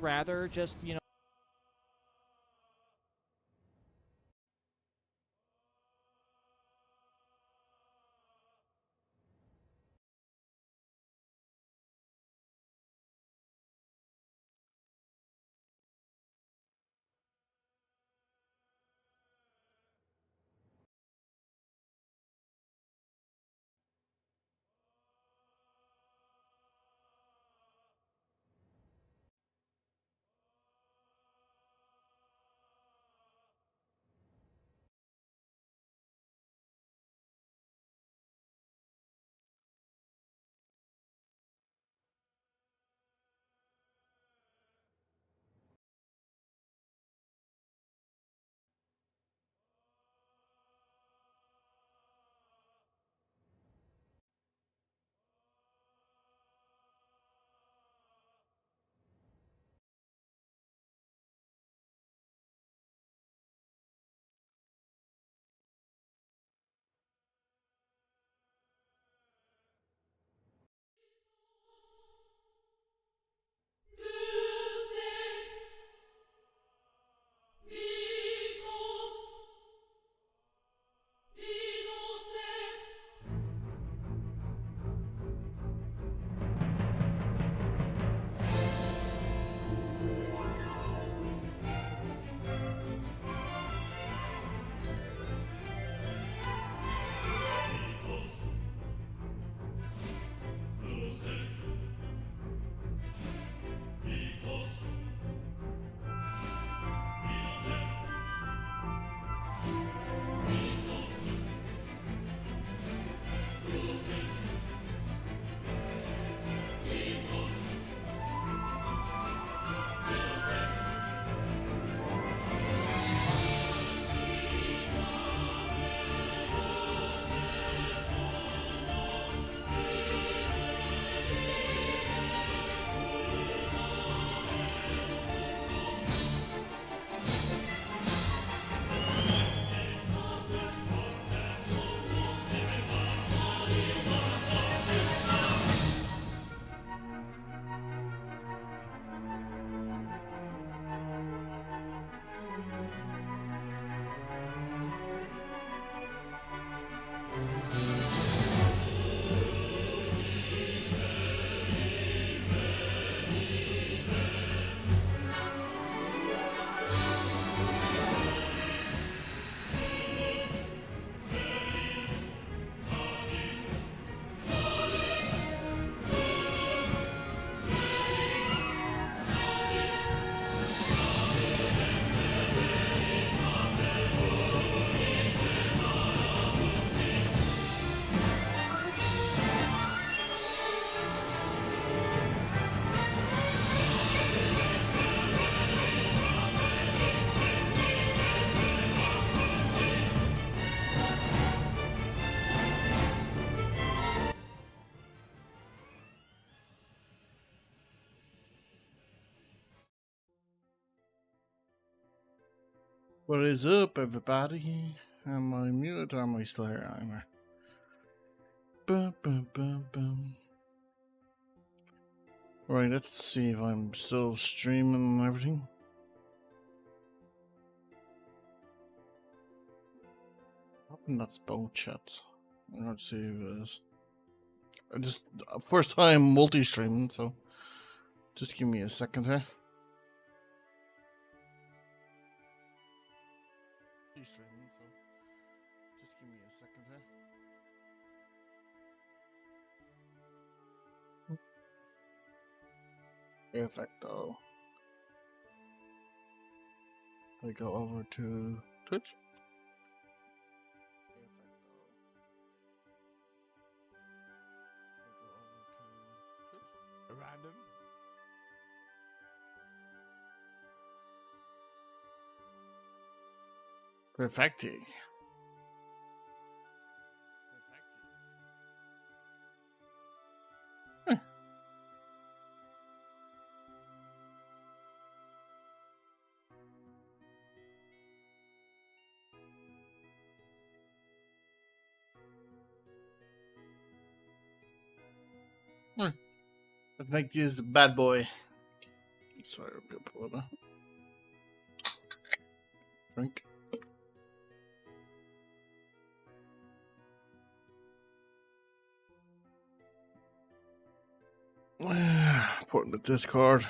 rather just, you know, What is up, everybody? Am I muted or am I still here? I'm here. Boom, boom, boom, boom. Right, let's see if I'm still streaming and everything. Hoping that's both chats. Let's see if it is. I just first time multi-streaming, so just give me a second here. Multi-streaming, so just give me a second here. Perfecto. I go over to Twitch. Random. Perfecti. Let's make this a bad boy. Sorry, a bit of water. Drink. Put in the Discord.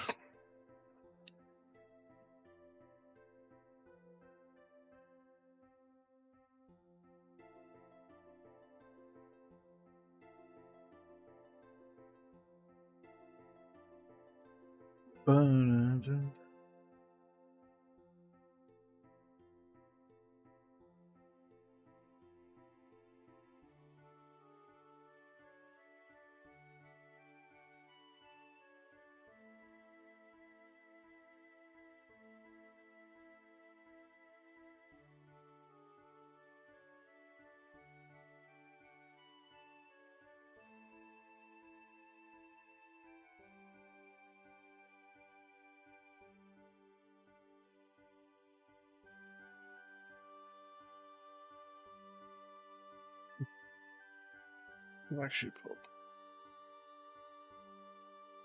Actually, put.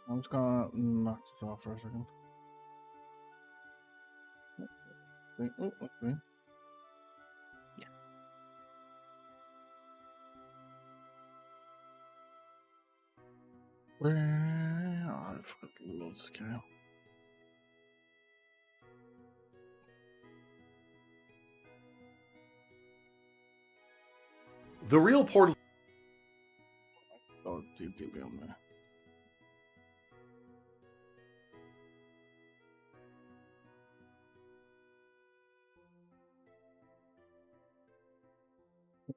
I'm just gonna knock this off for a second. Okay. Yeah. Oh, I forgot to load the scale. The real portal. Oh, DB on there.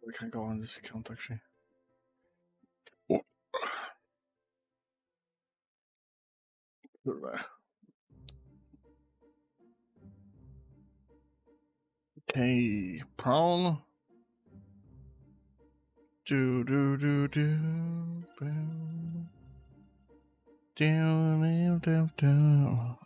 We can't go on this account actually. Oh. Okay, prawn. Do. Down.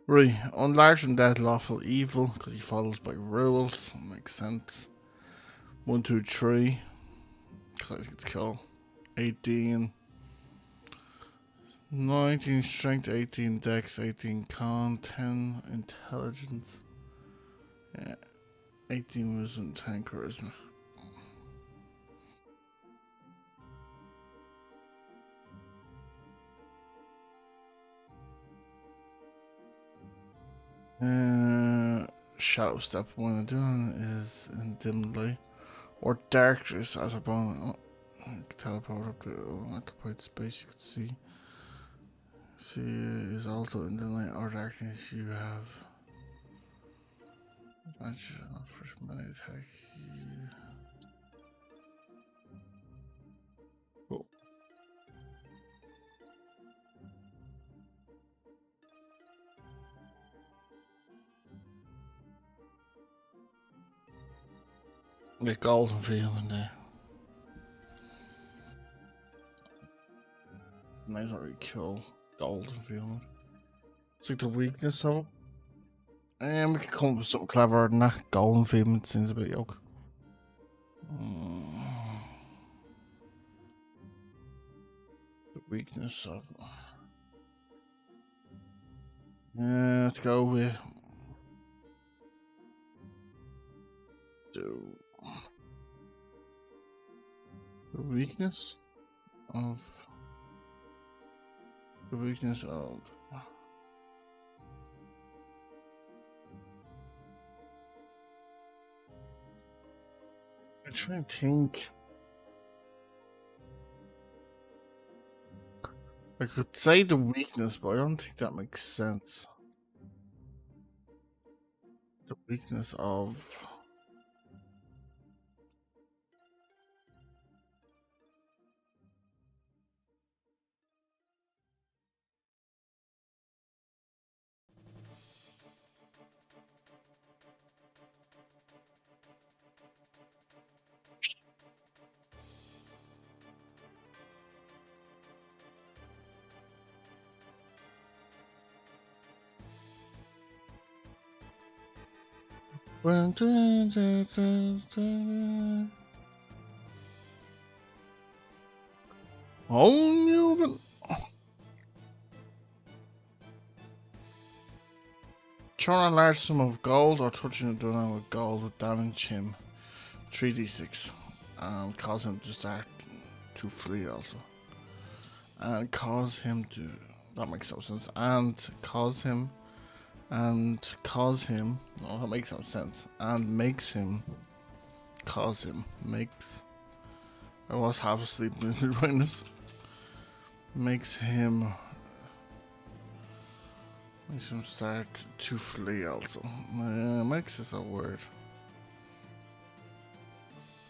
Right, on large and dead lawful evil, because he follows by rules. Makes sense. 1, 2, 3. Because I think it's kill. 18. 19 strength, 18 dex, 18 con, 10 intelligence. Yeah. 18 wisdom, 10 charisma. Shadow step. What I'm doing is in dim light or darkness as a bonus. Teleport up to occupied space. You can see. See is also in the light or darkness. You have advantage on first melee attack. Cool. The golden field in there. Nice already kill golden field. It's like the weakness of it. And we can come up with something clever than that. Golden field seems a bit yoke. The weakness of it. Yeah, let's go with the weakness of I'm trying to think. I could say the weakness, but I don't think that makes sense. The weakness of Oh, you throwing a large sum of gold or touching a donut with gold with damage him 3d6 and cause him to start to flee also. And cause him to. That makes no sense. And cause him. No, that makes no sense. And makes him. Cause him. Makes. I was half asleep when this. Makes him start to flee also. Makes is a word.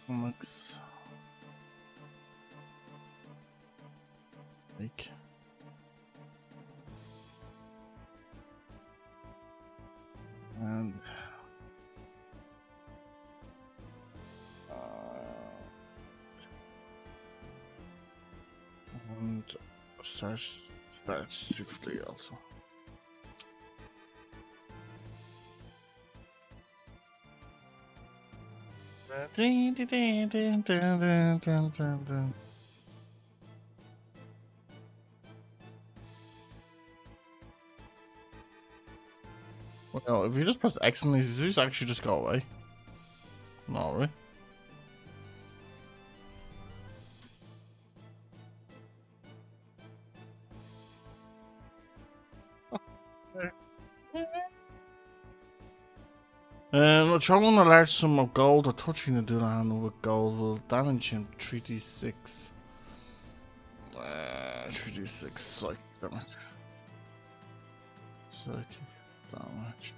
Makes. Make. And. And starts to flee also. Well, if you just press X on these, these actually just go away. No, right? Throwing a large sum of gold or touching the dual handle with gold will damage him 3d6. 3d6 psychic damage. Psychic damage.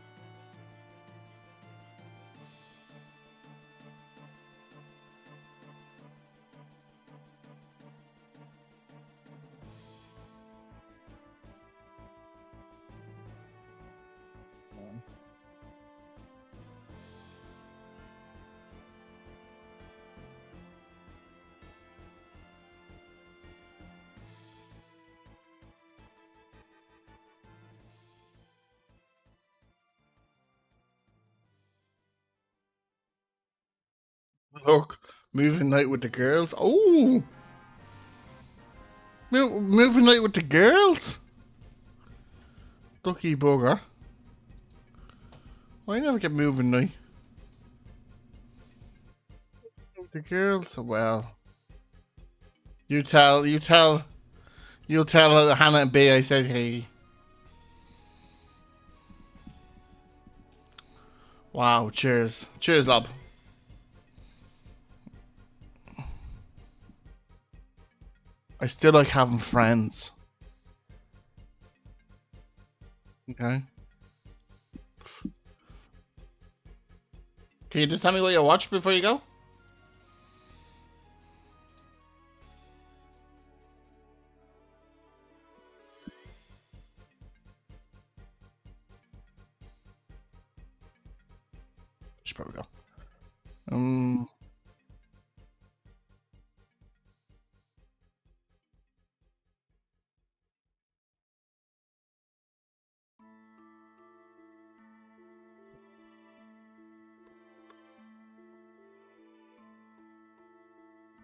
Look, moving night with the girls. Oh, moving night with the girls. Ducky bugger. I never get moving night. The girls. Well, you tell Hannah and B. I said hey. Wow. Cheers. Cheers, love. I still like having friends. Okay. Can you just tell me what you watched before you go? Should probably go.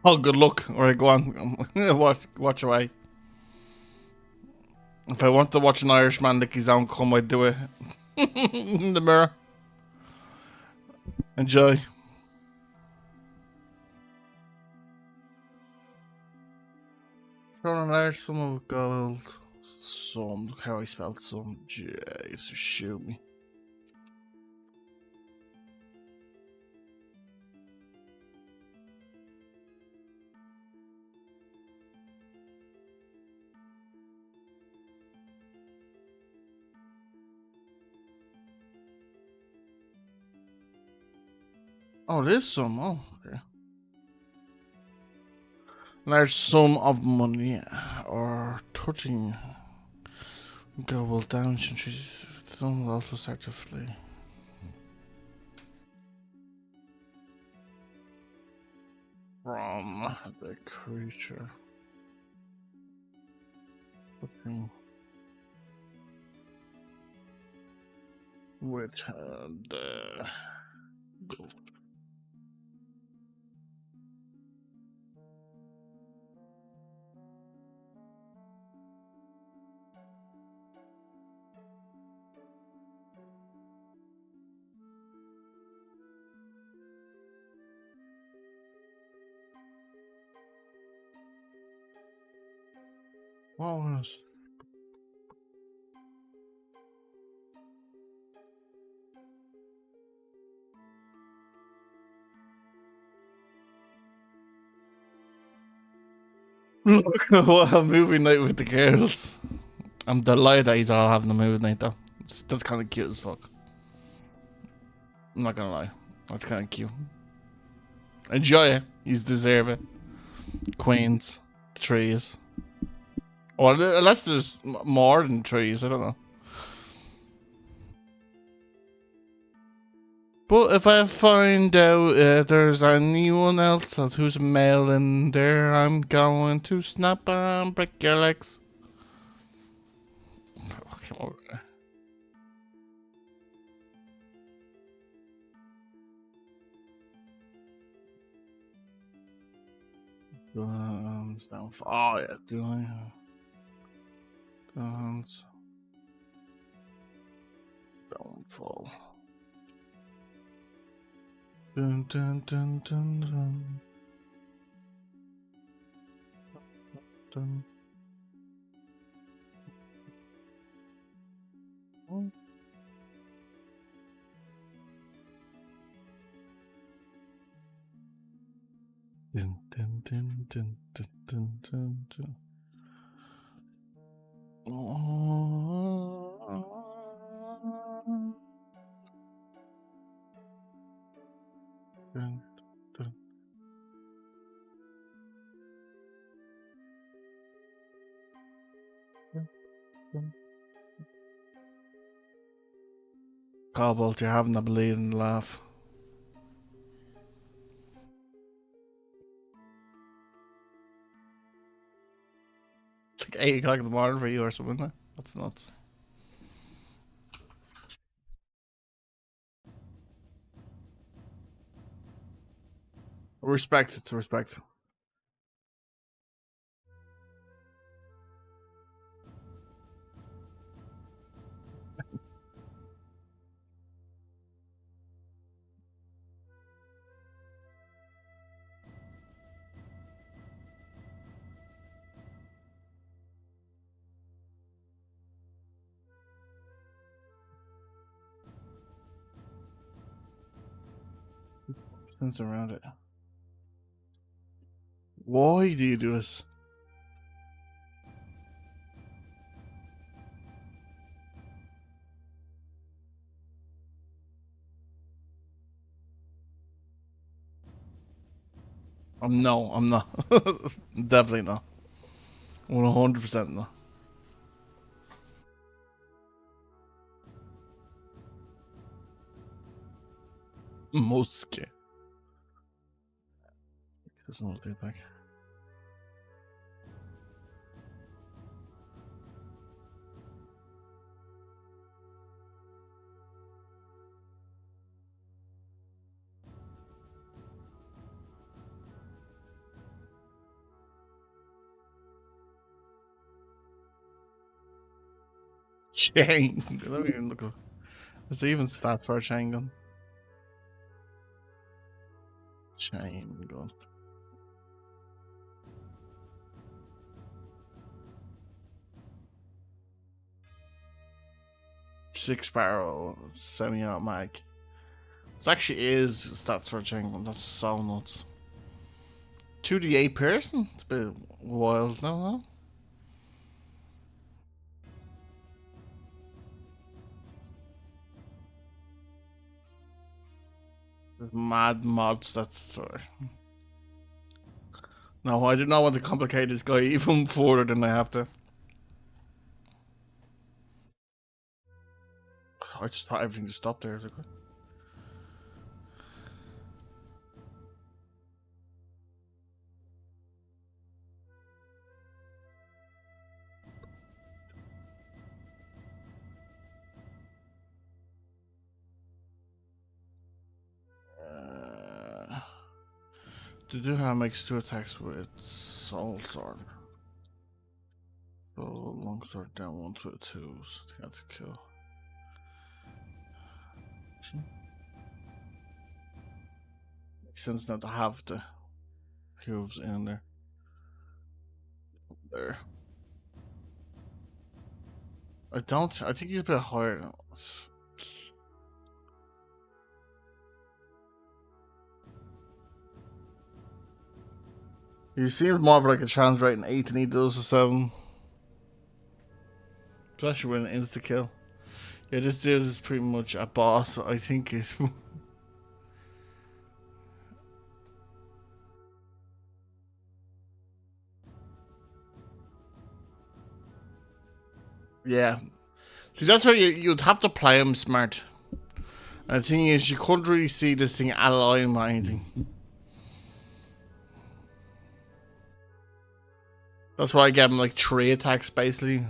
Oh, good luck. Alright, go on. watch away. If I want to watch an Irishman lick his own cum, I'd do it in the mirror. Enjoy. Throwing a large sum of gold. Some. Look how I spelled some. Jeez, shoot me. Oh, there's some. Oh, okay. Large sum of money or touching go will damage and trees. Some will also start to flee. From the creature. With the What was? What a movie night with the girls. I'm delighted that he's all having a movie night though. That's kind of cute as fuck. I'm not gonna lie. That's kind of cute. Enjoy it. You deserve it. Queens, trees. Or unless there's more than trees, I don't know. But if I find out there's anyone else who's male in there, I'm going to snap and break your legs. Oh, come over there. Down. Oh yeah, do I? Dance. Downfall. Dun dun dun dun dun. Dun. Dun dun dun dun dun dun dun dun. Dun, dun, dun, dun. Cobalt, you're having a bleeding laugh. It's like 8 o'clock in the morning for you or something, isn't it? That's nuts. Respect, it's respect. Since around it. Why do you do this? No, I'm not. Definitely not. 100% not. Muske. That's not a back. Chain. Let me even look up. Is there even stats for a chain gun? Chain gun. 6-barrel semi-automatic. It actually is stats for a chain gun. That's so nuts. 2d8 person? It's a bit wild, no? There's mad mods, that's sorry. No, I do not want to complicate this guy even further than I have to. I just thought everything just stopped there. They do have makes 2 attacks with Soul Sword. So long sword down 1 to a 2, so that's a kill. Makes sense now to have the hooves in there. There. I think he's a bit higher now. He seems more of like a chance rating 8 than he does a 7. Especially when it insta kill. Yeah, this dude is pretty much a boss, I think it's yeah. See, that's where you'd have to play him smart. And the thing is, you couldn't really see this thing allying with anything. That's why I gave him like 3 attacks basically.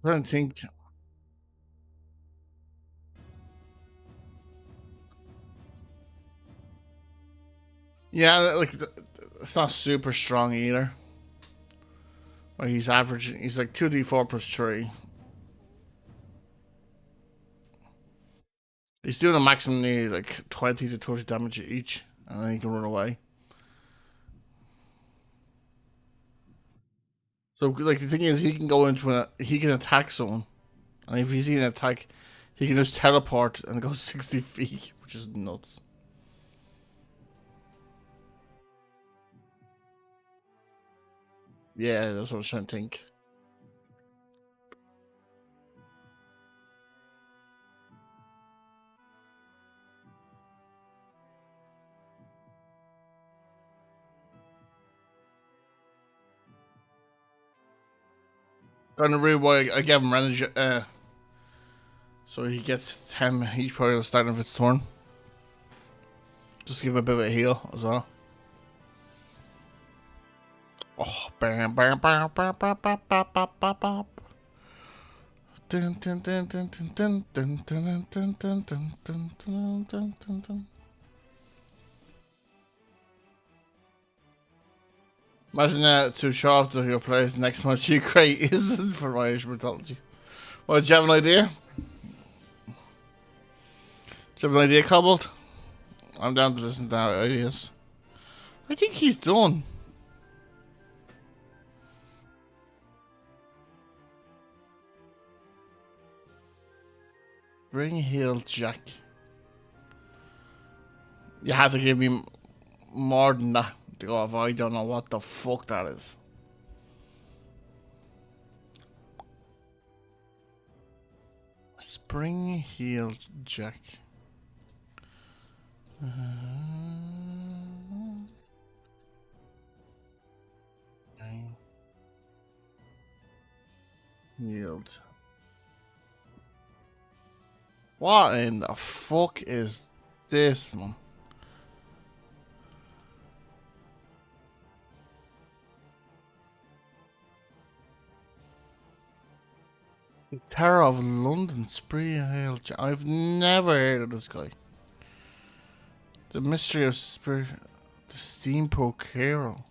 I don't think. Yeah, like it's not super strong either. Like he's averaging. He's like 2d4 plus 3. He's doing a maximum nearly like 20 to 30 damage each, and then he can run away. So like the thing is, he can go into he can attack someone, and if he's in an attack, he can just teleport and go 60 feet, which is nuts. Yeah, that's what I was trying to think. Kind of really why I gave him energy. So he gets 10 each part at the start of its turn. Just give him a bit of a heal as well. Oh, bam, bam, bam, bam, bam, bam, bam, bam, bam, bam. Dun, dun, dun, dun, dun, dun, dun, dun, dun, dun, dun, dun, dun, dun, dun, dun. Imagine to show off to your players the next match you create is for Irish mythology. Well, do you have an idea? Do you have an idea, Cobalt? I'm down to listen to ideas. I think he's done. Bring healed Jack. You have to give me more than that to go off. I don't know what the fuck that is. Spring healed Jack. Healed. What in the fuck is this, man? Terror of London, Spree Hail. I've never heard of this guy. The Mystery of Spirit. The Steampoke Hero.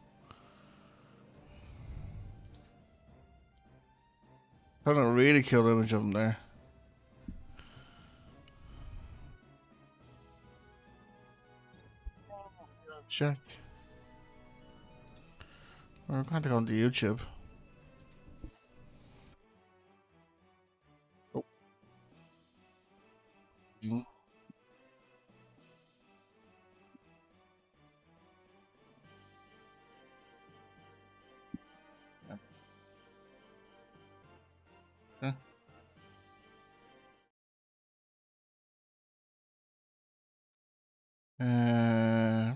Kind of really cool image of him there. Check. We're going to go on to YouTube. Oh. Mm. Yeah.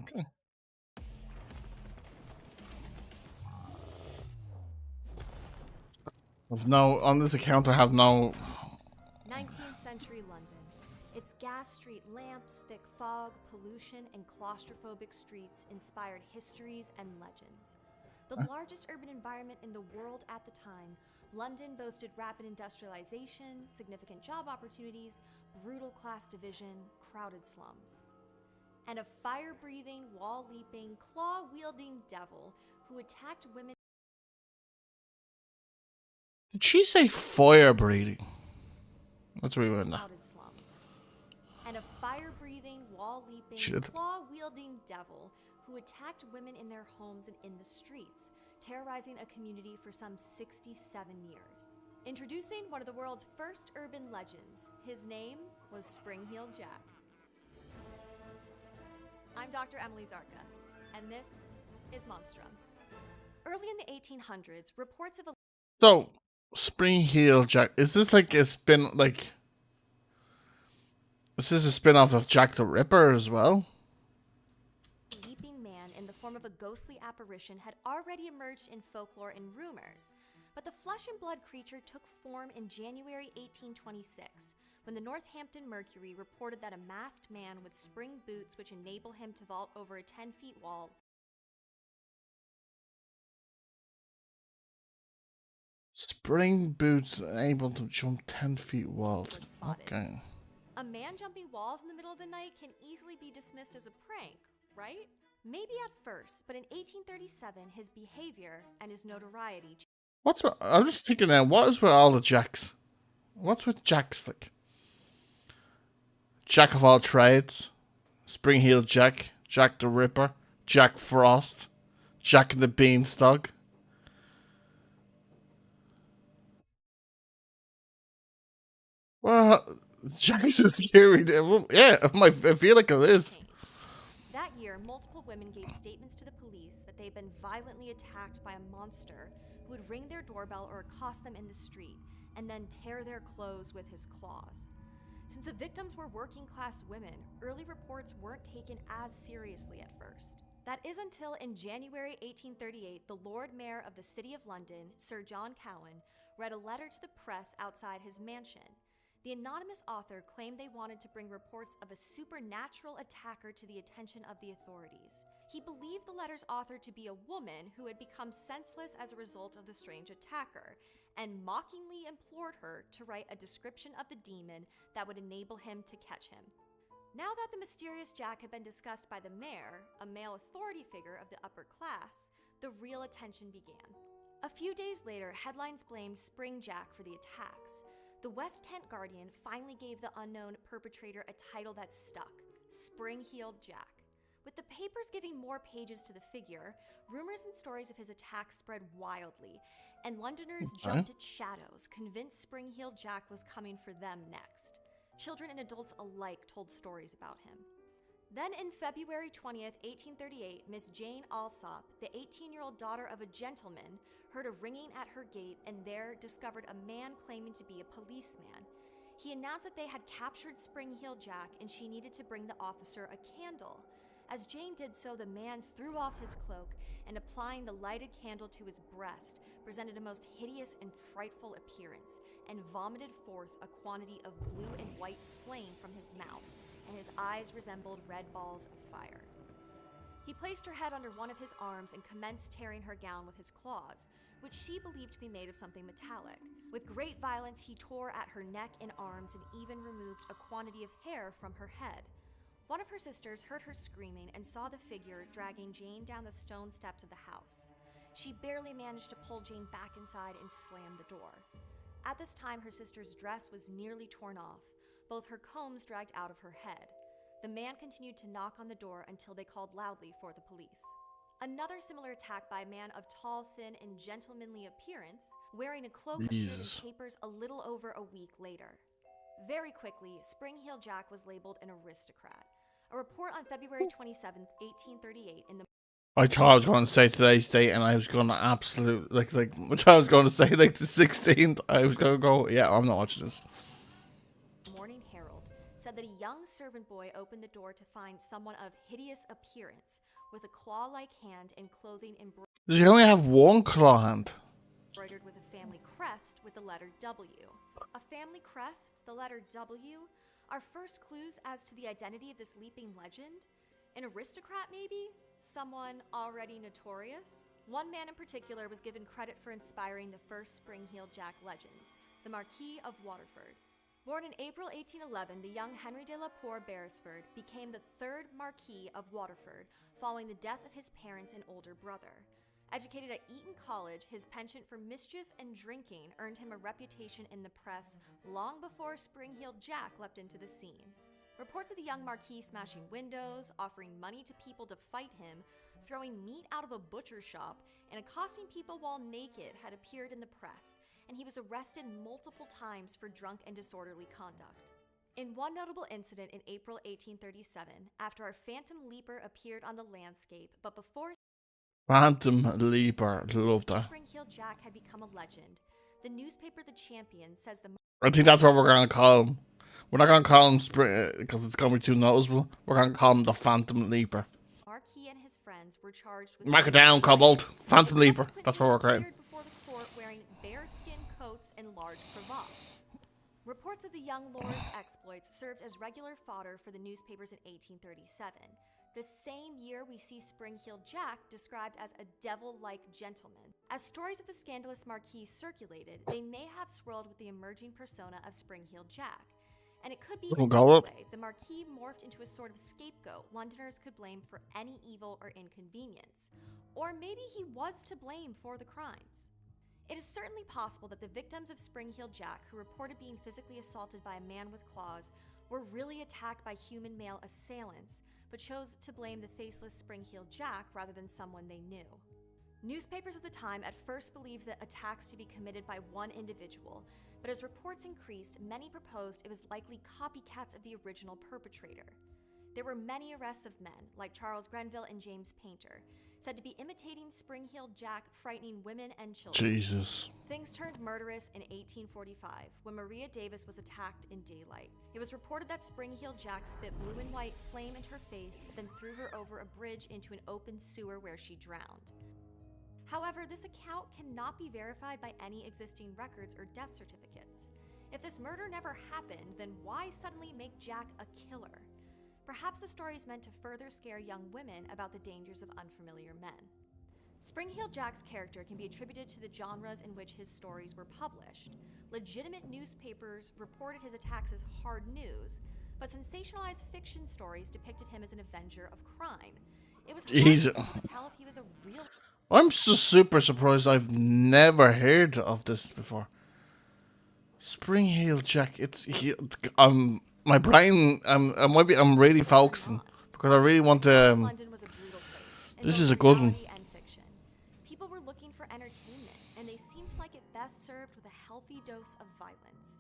Okay. I've no on this account. I have no. 19th century London. Its gas street lamps, thick fog, pollution, and claustrophobic streets inspired histories and legends. The largest urban environment in the world at the time, London boasted rapid industrialization, significant job opportunities, brutal class division, crowded slums, and a fire-breathing, wall-leaping, claw-wielding devil who attacked women. Did she say fire breathing? Let's rewind that. Crowded slums, and a fire-breathing, wall-leaping, claw-wielding devil who attacked women in their homes and in the streets, terrorizing a community for some 67 years. Introducing one of the world's first urban legends, his name was Spring-Heeled Jack. I'm Dr. Emily Zarka, and this is Monstrum. Early in the 1800s, reports of a... So, Spring-Heeled Jack, is this like a spin, like... Is this a spin-off of Jack the Ripper as well? leaping man in the form of a ghostly apparition had already emerged in folklore and rumors, but the flesh and blood creature took form in January 1826, when the Northampton Mercury reported that a masked man with spring boots which enable him to vault over a 10-foot wall. Spring boots able to jump 10 feet walls. Okay. A man jumping walls in the middle of the night can easily be dismissed as a prank, right? Maybe at first, but in 1837, his behavior and his notoriety. I'm just thinking now, what is with all the Jacks? What's with Jacks, like? Jack of all trades, Spring-Heeled Jack, Jack the Ripper, Jack Frost, Jack and the Beanstalk. Well, Jack's a scary devil. Yeah, I feel like it is. That year, multiple women gave statements to the police that they had been violently attacked by a monster who would ring their doorbell or accost them in the street and then tear their clothes with his claws. Since the victims were working-class women, early reports weren't taken as seriously at first. That is until in January 1838, the Lord Mayor of the City of London, Sir John Cowan, read a letter to the press outside his mansion. The anonymous author claimed they wanted to bring reports of a supernatural attacker to the attention of the authorities. He believed the letter's author to be a woman who had become senseless as a result of the strange attacker, and mockingly implored her to write a description of the demon that would enable him to catch him. Now that the mysterious Jack had been discussed by the mayor, a male authority figure of the upper class, the real attention began. A few days later, headlines blamed Spring Jack for the attacks. The West Kent Guardian finally gave the unknown perpetrator a title that stuck: Spring-Heeled Jack. With the papers giving more pages to the figure, rumors and stories of his attacks spread wildly, and Londoners jumped at shadows, convinced Spring-Heeled Jack was coming for them next. Children and adults alike told stories about him. Then in February 20th, 1838, Miss Jane Alsop, the 18-year-old daughter of a gentleman, heard a ringing at her gate and there discovered a man claiming to be a policeman. He announced that they had captured Spring-Heeled Jack and she needed to bring the officer a candle. As Jane did so, the man threw off his cloak and, applying the lighted candle to his breast, presented a most hideous and frightful appearance and vomited forth a quantity of blue and white flame from his mouth, and his eyes resembled red balls of fire. He placed her head under one of his arms and commenced tearing her gown with his claws, which she believed to be made of something metallic. With great violence, he tore at her neck and arms and even removed a quantity of hair from her head. One of her sisters heard her screaming and saw the figure dragging Jane down the stone steps of the house. She barely managed to pull Jane back inside and slam the door. At this time, her sister's dress was nearly torn off, both her combs dragged out of her head. The man continued to knock on the door until they called loudly for the police. Another similar attack by a man of tall, thin, and gentlemanly appearance, wearing a cloak, appeared in papers a little over a week later. Very quickly, Spring-Heeled Jack was labeled an aristocrat. A report on February 27, 1838 in the... I thought I was going to say today's date, and I was going to absolutely, which I was going to say, the 16th. I was going to go, yeah, I'm not watching this. Morning Herald said that a young servant boy opened the door to find someone of hideous appearance with a claw-like hand and clothing Does he only have one claw hand? embroidered with a family crest with the letter W. A family crest, the letter W? Our first clues as to the identity of this leaping legend? An aristocrat, maybe? Someone already notorious? One man in particular was given credit for inspiring the first Spring-Heeled Jack legends, the Marquis of Waterford. Born in April 1811, the young Henry de la Poer Beresford became the third Marquis of Waterford following the death of his parents and older brother. Educated at Eton College, his penchant for mischief and drinking earned him a reputation in the press long before Spring-Heeled Jack leapt into the scene. Reports of the young Marquis smashing windows, offering money to people to fight him, throwing meat out of a butcher shop, and accosting people while naked had appeared in the press, and he was arrested multiple times for drunk and disorderly conduct. In one notable incident in April 1837, after a phantom leaper appeared on the landscape, but before Phantom Leaper, love that. Spring-Heeled Jack had become a legend, the newspaper The Champion says the I think that's what we're gonna call him. We're not gonna call him Spring because it's gonna be too noticeable. We're gonna call him the Phantom Leaper. Marquis and his friends were charged with Mark it down, Cobalt. Phantom Leaper. That's what we're creating. appeared before the court wearing bearskin coats and large cravats. Reports of the young lord's exploits served as regular fodder for the newspapers in 1837. The same year, we see Spring-Heeled Jack described as a devil-like gentleman. As stories of the scandalous Marquis circulated, they may have swirled with the emerging persona of Spring-Heeled Jack. And it could be in this way, the Marquis morphed into a sort of scapegoat Londoners could blame for any evil or inconvenience. Or maybe he was to blame for the crimes. It is certainly possible that the victims of Spring-Heeled Jack, who reported being physically assaulted by a man with claws, were really attacked by human male assailants, but chose to blame the faceless Spring-Heeled Jack rather than someone they knew. Newspapers of the time at first believed the attacks to be committed by one individual, but as reports increased, many proposed it was likely copycats of the original perpetrator. There were many arrests of men, like Charles Grenville and James Painter, said to be imitating Spring-Heeled Jack, frightening women and children. Jesus. Things turned murderous in 1845, when Maria Davis was attacked in daylight. It was reported that Spring-Heeled Jack spit blue and white flame into her face, then threw her over a bridge into an open sewer where she drowned. However, this account cannot be verified by any existing records or death certificates. If this murder never happened, then why suddenly make Jack a killer? Perhaps the story is meant to further scare young women about the dangers of unfamiliar men. Spring-Heeled Jack's character can be attributed to the genres in which his stories were published. Legitimate newspapers reported his attacks as hard news, but sensationalized fiction stories depicted him as an avenger of crime. It was hard to tell if he was a real... I'm just super surprised. I've never heard of this before. Spring-Heeled Jack. My brain. I'm really focusing because I really want to. London was a brutal place. This is a good one. And fiction. People were looking for entertainment, and they seemed to like it best served with a healthy dose of violence.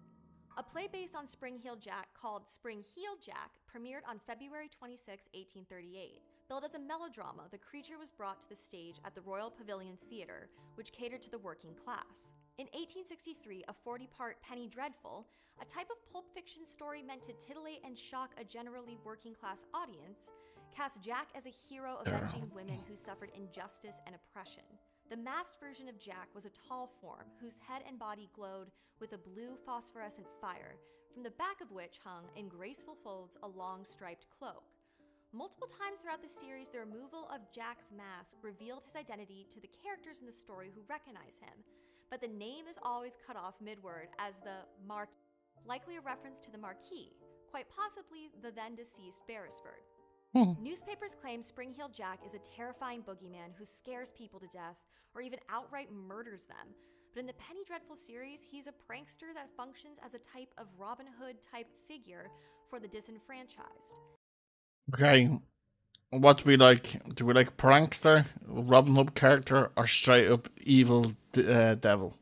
A play based on Spring-Heeled Jack called Spring-Heeled Jack premiered on February 26, 1838. Billed as a melodrama, the creature was brought to the stage at the Royal Pavilion Theatre, which catered to the working class. In 1863, a 40-part Penny Dreadful, a type of pulp fiction story meant to titillate and shock a generally working-class audience, cast Jack as a hero avenging women who suffered injustice and oppression. The masked version of Jack was a tall form whose head and body glowed with a blue phosphorescent fire, from the back of which hung, in graceful folds, a long striped cloak. Multiple times throughout the series, the removal of Jack's mask revealed his identity to the characters in the story who recognize him, but the name is always cut off mid-word as the Marquis, likely a reference to the Marquis, quite possibly the then-deceased Beresford. Newspapers claim Spring-Heeled Jack is a terrifying boogeyman who scares people to death or even outright murders them, but in the Penny Dreadful series, he's a prankster that functions as a type of Robin Hood-type figure for the disenfranchised. Okay, what do we like? Do we like prankster, Robin Hood character, or straight up evil devil?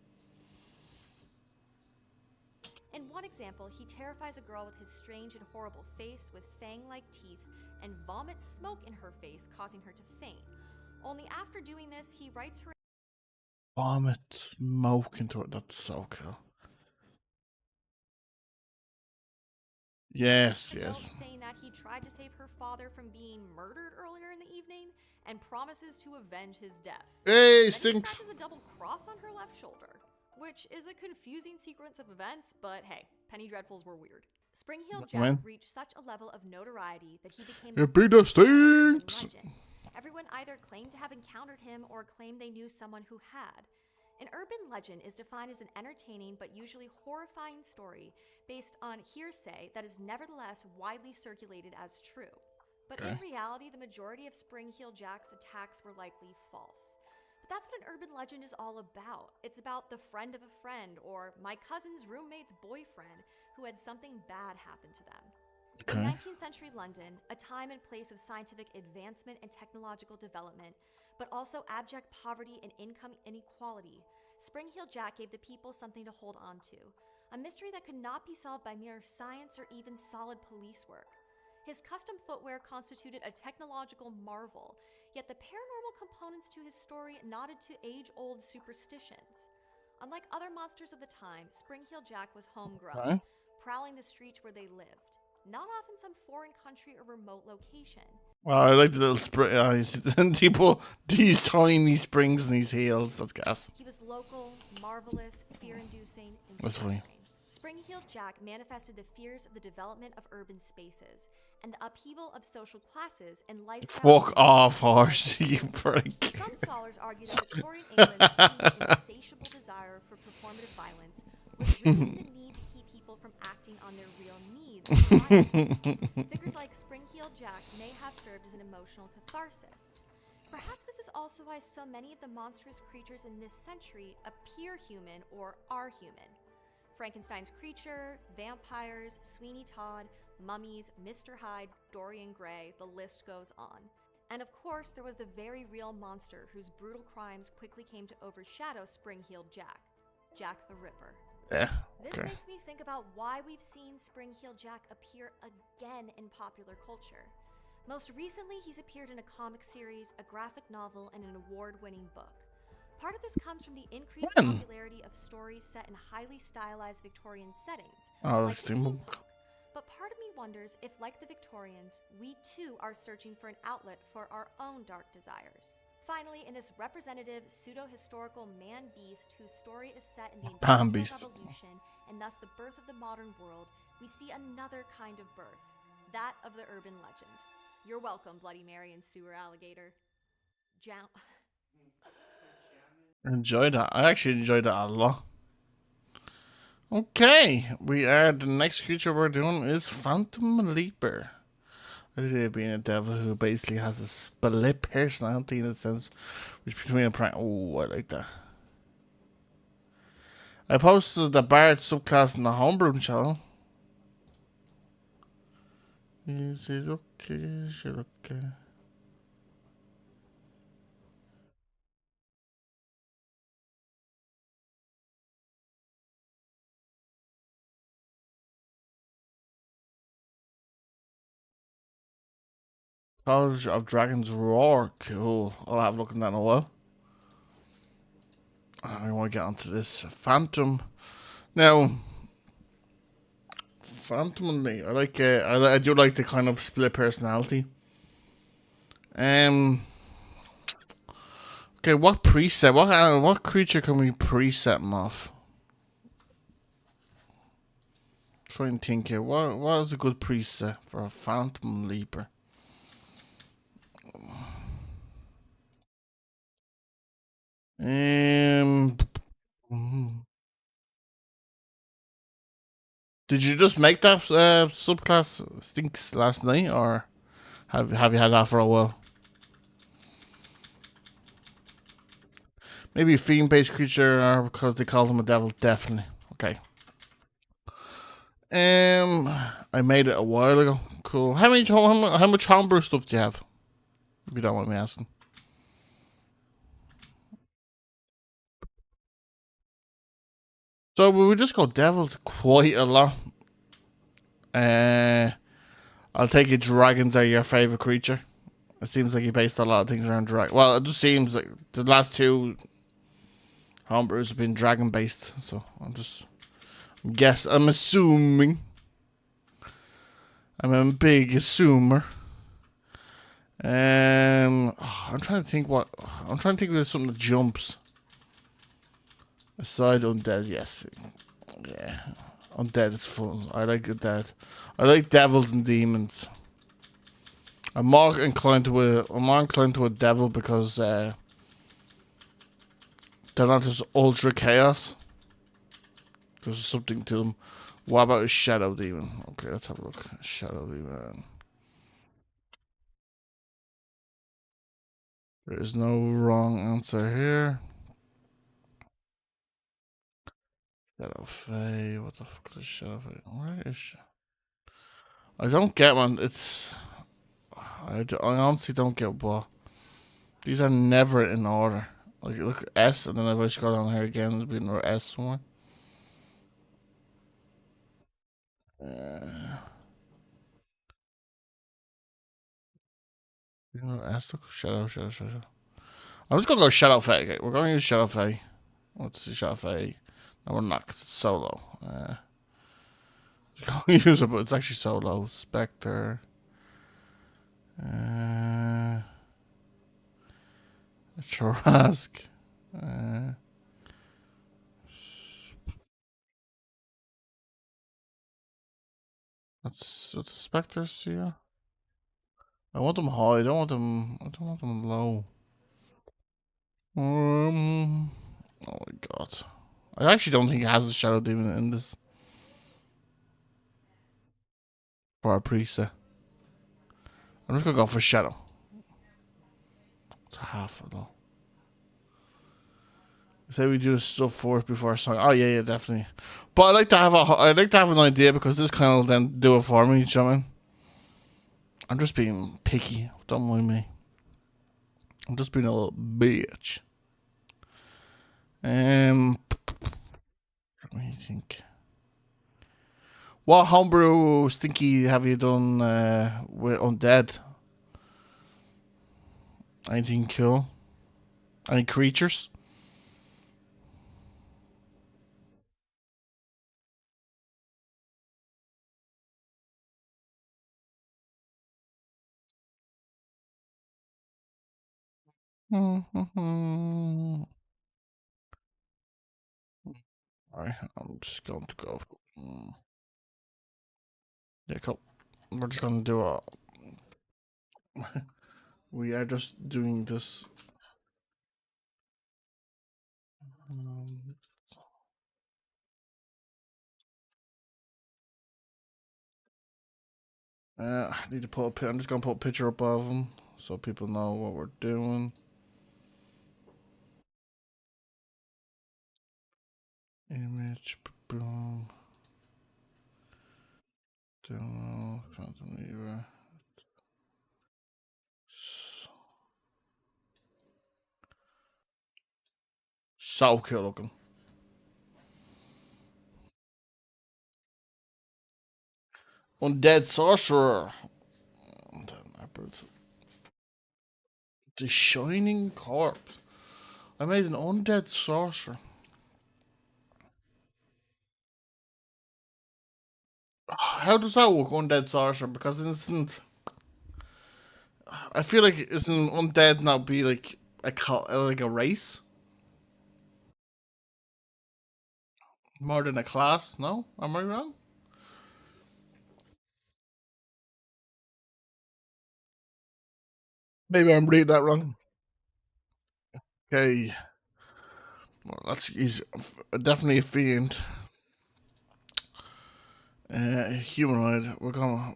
In one example, he terrifies a girl with his strange and horrible face with fang-like teeth and vomits smoke in her face, causing her to faint. Only after doing this, he writes her... Vomit smoke into it. That's so cool. Yes. saying that he tried to save her father from being murdered earlier in the evening and promises to avenge his death. Hey, then stinks. He scratches a double cross on her left shoulder, which is a confusing sequence of events, but hey, Penny Dreadfuls were weird. Spring Heel Come Jack in. reached such a level of notoriety that he became You a beat the urban stinks. legend. Everyone either claimed to have encountered him or claimed they knew someone who had. An urban legend is defined as an entertaining but usually horrifying story based on hearsay that is nevertheless widely circulated as true. But in reality, the majority of Spring Heel Jack's attacks were likely false. But that's what an urban legend is all about. It's about the friend of a friend or my cousin's roommate's boyfriend who had something bad happen to them. In 19th century London, a time and place of scientific advancement and technological development, but also abject poverty and income inequality, Spring Heel Jack gave the people something to hold on to, a mystery that could not be solved by mere science or even solid police work. His custom footwear constituted a technological marvel, yet the paranormal components to his story nodded to age-old superstitions. Unlike other monsters of the time, Spring Heel Jack was homegrown, prowling the streets where they lived, not off in some foreign country or remote location. Well, I like the little spring. People, these tiny springs in his heels. That's gas. He was local, marvelous, fear-inducing, That's funny. inspiring. Spring-Heeled Jack manifested the fears of the development of urban spaces and the upheaval of social classes and lifestyle. Fuck off, horse, you prick. Some scholars argue that Victorian England's insatiable desire for performative violence was rooted in the need to keep people from acting on their real needs. Figures like Spring-Heeled Jack may have served as an emotional catharsis. Perhaps this is also why so many of the monstrous creatures in this century appear human or are human. Frankenstein's creature, vampires, Sweeney Todd, mummies, Mr. Hyde, Dorian Gray, the list goes on. And of course, there was the very real monster whose brutal crimes quickly came to overshadow Spring-Heeled Jack, Jack the Ripper. Yeah. This makes me think about why we've seen Spring-Heeled Jack appear again in popular culture. Most recently, he's appeared in a comic series, a graphic novel, and an award-winning book. Part of this comes from the increased popularity of stories set in highly stylized Victorian settings, like steampunk. But part of me wonders if, like the Victorians, we too are searching for an outlet for our own dark desires. Finally, in this representative, pseudo-historical man-beast whose story is set in the Industrial Revolution and thus the birth of the modern world, we see another kind of birth, that of the urban legend. You're welcome, Bloody Mary and Sewer Alligator. Enjoyed that. I actually enjoyed that a lot. Okay, the next creature we're doing is Phantom Leaper. It being a devil who basically has a split personality in a sense, which between a prank. Oh, I like that. I posted the Bard subclass in the Homebrew channel. Is it okay? Is it okay? College of Dragon's Roar. Cool. I'll have a look at that in a while. I want to get onto this Phantom. Now, Phantom and me. I do like the kind of split personality. Okay, what preset? What creature can we preset him off? Try and think here. What is a good preset for a Phantom Leaper? Did you just make that subclass stinks last night, or have you had that for a while? Maybe a fiend-based creature, or because they called him a devil. Definitely. Okay. I made it a while ago. Cool. How much homebrew stuff do you have? If you don't want me asking. So we would just go devils quite a lot. I'll take it. Dragons are your favorite creature. It seems like you based a lot of things around dragon. Well, it just seems like the last two homebrews have been dragon based. So I'm assuming. I'm a big assumer. I'm trying to think if there's something that jumps. Aside undead, yes. Yeah. Undead is fun. I like undead. I like devils and demons. I'm more inclined to a devil because they're not just ultra chaos. There's something to them. What about a shadow demon? Okay, let's have a look. Shadow demon. There is no wrong answer here. Shadow Fae. What the fuck is Shadow Fae? Where is she? I don't get one. I honestly don't get what. These are never in order. Like, look at S, and then if I scroll down here again, there'll be another S somewhere. S, look, Shadow. I'm just gonna go Shadow Fae. Okay, we're gonna use Shadow Fae. What's the Shadow Fae? No, we're not, 'cause it's solo. Can't use it, but it's actually solo. Spectre. Charask. That's a Spectre, yeah. I want them high. I don't want them low. Oh my god. I actually don't think it has a Shadow Demon in this. For a preset. I'm just gonna go for Shadow. It's a half though. Say we do stuff first before song. Oh yeah, definitely. But I like to have an idea because this kind of then do it for me. You know what I mean? I'm just being picky. Don't mind me. I'm just being a little bitch. Let me think. What homebrew stinky have you done with undead? Anything cool? Any creatures? Mm-hmm. Alright, I'm just going to go. Yeah, cool. We're just gonna do a. We are just doing this. Um, I need to put I'm just gonna put a picture up of them so people know what we're doing. Image, boom. Demo, Phantom Lever. So cool looking. Undead Sorcerer. The Shining Corpse. I made an Undead Sorcerer. How does that work, Undead Sorcerer? Because isn't. I feel like isn't Undead now be like a race? More than a class? No? Am I wrong? Maybe I'm reading that wrong. Okay. Well, he's definitely a fiend. Humanoid. We're gonna.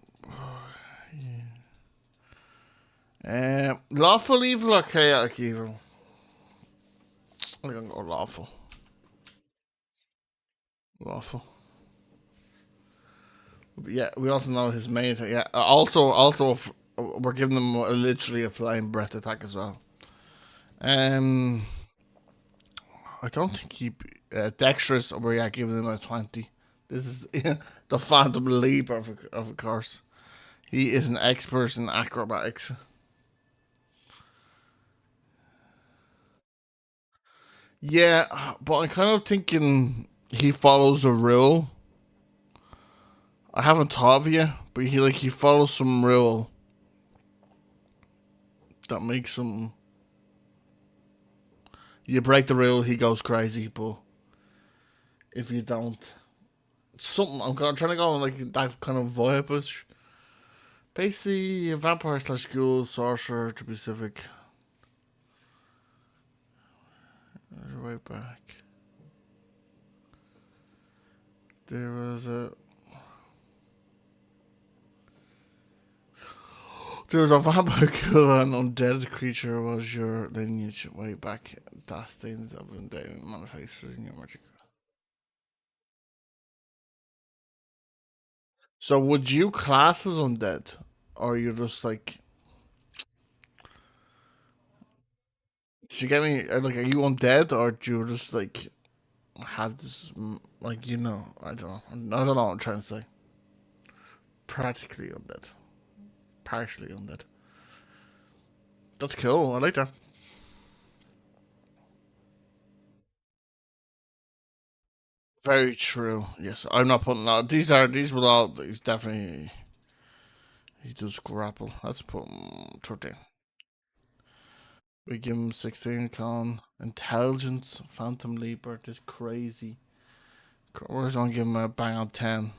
Lawful evil or chaotic evil? I'm gonna go lawful. Lawful. Yeah, we also know his main. Yeah, also, we're giving him literally a flying breath attack as well. I don't think he dexterous. We're giving him a 20. This is the Phantom Leap of course. He is an expert in acrobatics. Yeah, but I'm kind of thinking he follows a rule. I haven't thought of it, but he follows some rule that makes him. You break the rule, he goes crazy. But if you don't, something. Trying to go on like that kind of vibe. Basically, a vampire slash ghoul sorcerer to be specific. Right back. There was a vampire ghoul and undead creature was your lineage way back. That stains up and down manifested in your magic. So would you class as undead? Or you just like do you get me? Like, are you undead, or do you just like have this, like I don't know. I don't know what I'm trying to say. Practically undead, partially undead. That's cool. I like that. Very true. Yes, I'm not putting out. These will all. He's definitely he does grapple. Let's put him 13. We give him 16. Con intelligence. Phantom leaper. Just crazy. We're just gonna give him a bang on 10.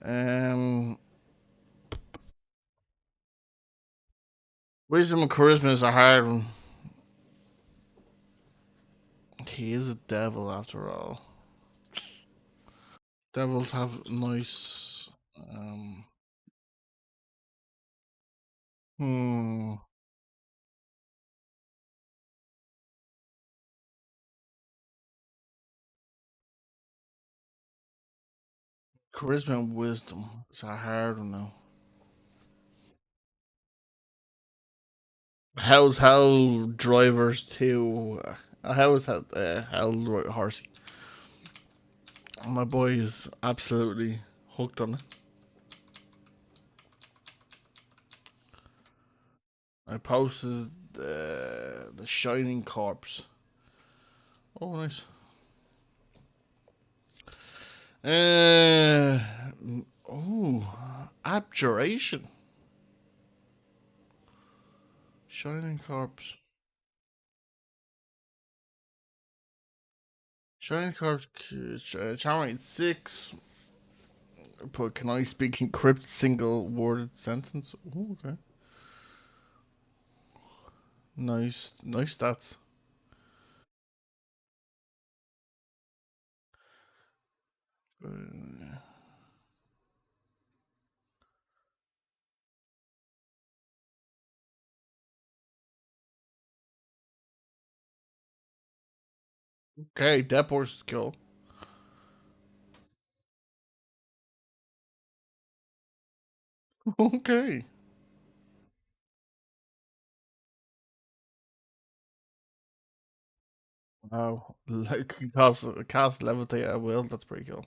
Um, wisdom and charisma is a hard one. He is a devil after all. Devils have nice. Um, hmm. Charisma and wisdom. It's a hard one now. How's Hell Drivers 2? How's that Hell Horsey? My boy is absolutely hooked on it. I posted the Shining Corpse. Oh, nice. Uh, Abjuration. Shining Corpse. Shining Corpse. Charming 6. But can I speak encrypt single worded sentence? Oh, okay. Nice stats. Uh, okay, that horse is cool. Okay. Wow. Like cast levitate at will. That's pretty cool.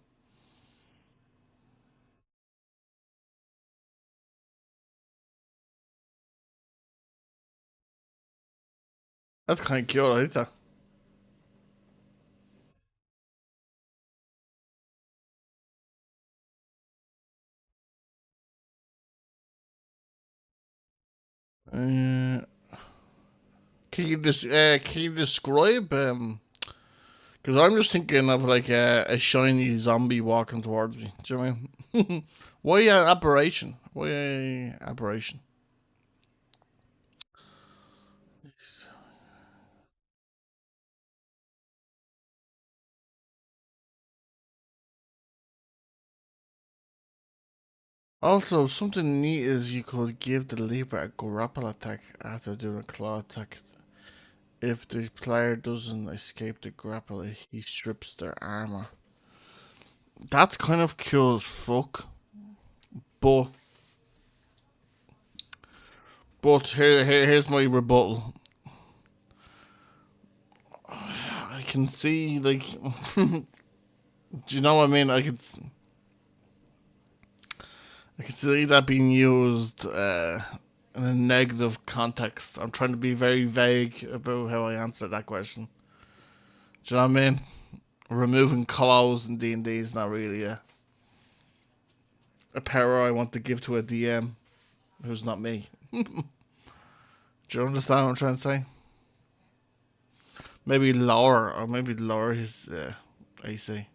That's kind of cool. I like that. Uh, can you describe Because I'm just thinking of like a shiny zombie walking towards me. Do you know what I mean? Why aberration? Why aberration? Also, something neat is you could give the leaper a grapple attack after doing a claw attack. If the player doesn't escape the grapple, he strips their armor. That's kind of cool as fuck. But here's my rebuttal. I can see like, do you know what I mean? I can see that being used in a negative context. I'm trying to be very vague about how I answer that question. Do you know what I mean? Removing claws in D&D is not really a power I want to give to a DM who's not me. Do you understand what I'm trying to say? Maybe lower his AC.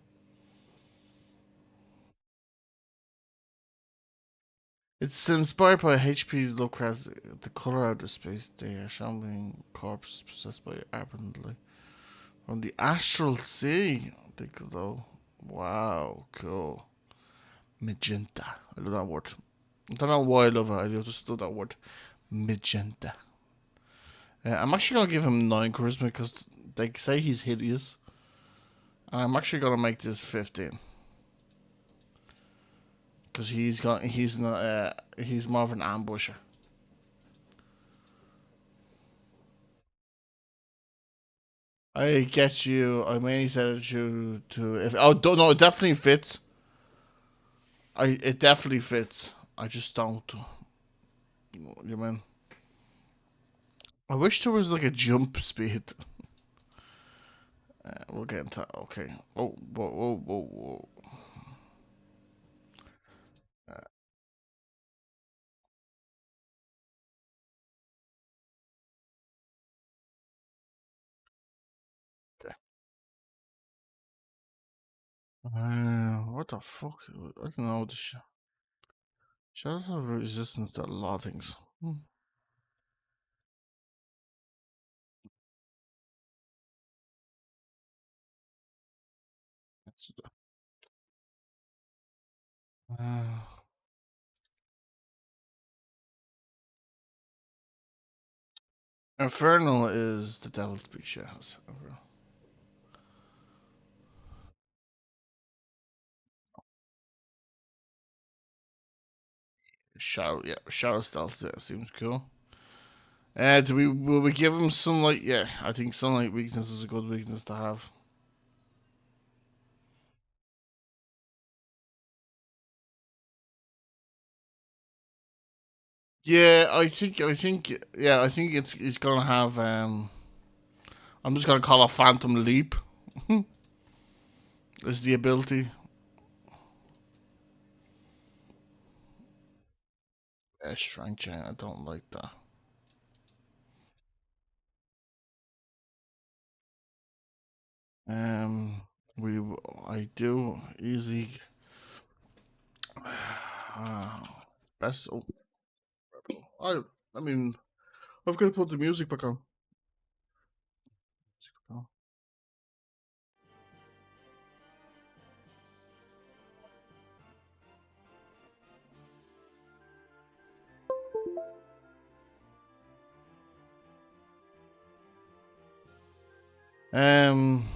It's inspired by H.P. Lovecraft's The Color Out of Space. They are shambling corpses possessed by ardently from the astral sea. They glow. Wow, cool. Magenta. I love that word. I don't know why I love it. I just love that word. Magenta. I'm actually gonna give him 9 charisma because they say he's hideous. I'm actually gonna make this 15 because he's not he's more of an ambusher. I get you. I mainly said it to if don't know. It definitely fits. It definitely fits. I just don't. You mean? I wish there was like a jump speed. We'll get into that. Okay. Oh, whoa, whoa, whoa, whoa. Okay. What the fuck? I don't know. Shadows of resistance to a lot of things. Uh, Infernal is the devil's speech. Yes. Shadow, yeah, shadow stealth. Yeah, seems cool. Do we will we give him sunlight? Yeah, I think sunlight weakness is a good weakness to have. Yeah, I think it's gonna have I'm just gonna call it Phantom Leap. Is the ability. Strength chain, I don't like that. Um we I do easy uh, best I mean I've got to put the music back on. Um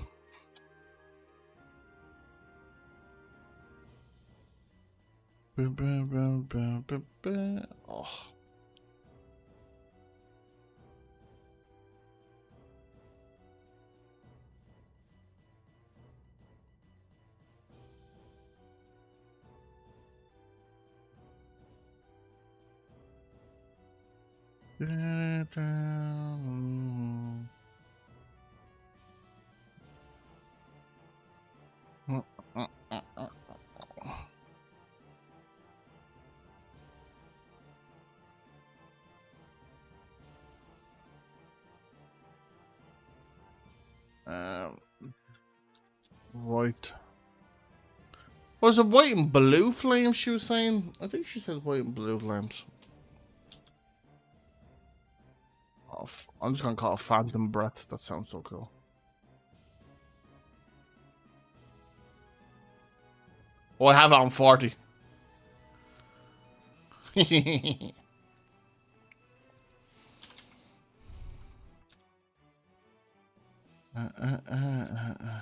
oh. Um, right. Was it white and blue flames she was saying? I think she said white and blue flames. Oh, I'm just gonna call it Phantom Breath. That sounds so cool. Oh, I have it on 40. uh, uh, uh, uh, uh.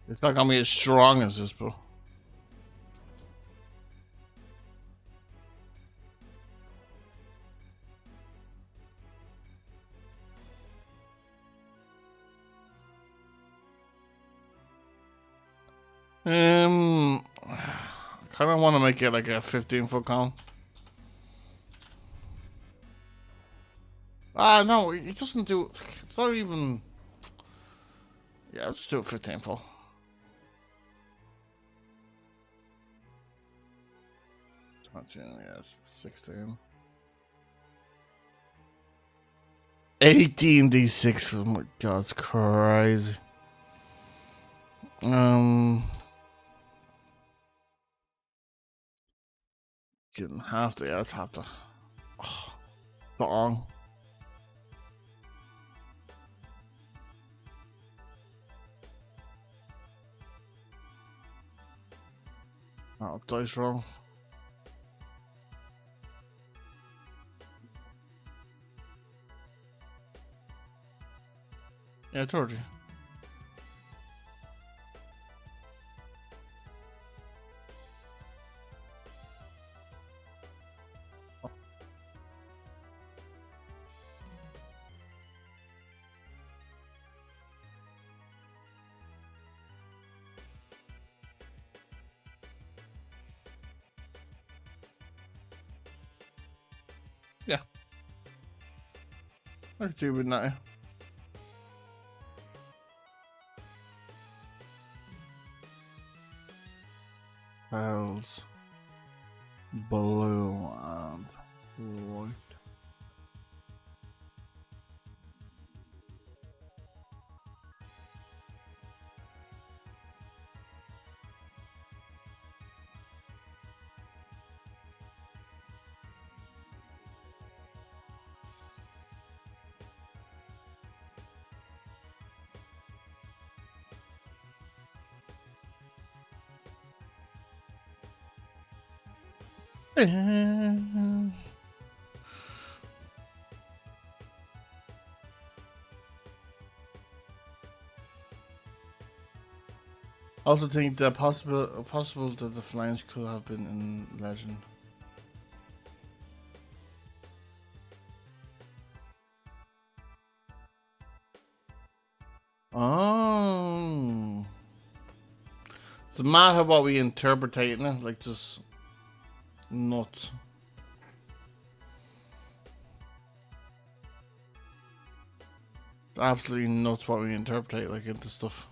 It's not gonna be as strong as this, but. I kind of want to make it like a 15-foot cone. Ah, no, it doesn't do. It's not even. Yeah, let's do it 15-foot. Yeah, 16. 18d6. Oh my god, it's crazy. Didn't have to. Yeah, let's have to. Oh, wrong. Oh, dice wrong. Yeah, I told you. Yeah. I could do with that. Bells. Blue and white. I also think that possible that the flames could have been in legend. Oh, it's a matter what we interpret it, like just nuts. It's absolutely nuts what we interpret like into stuff.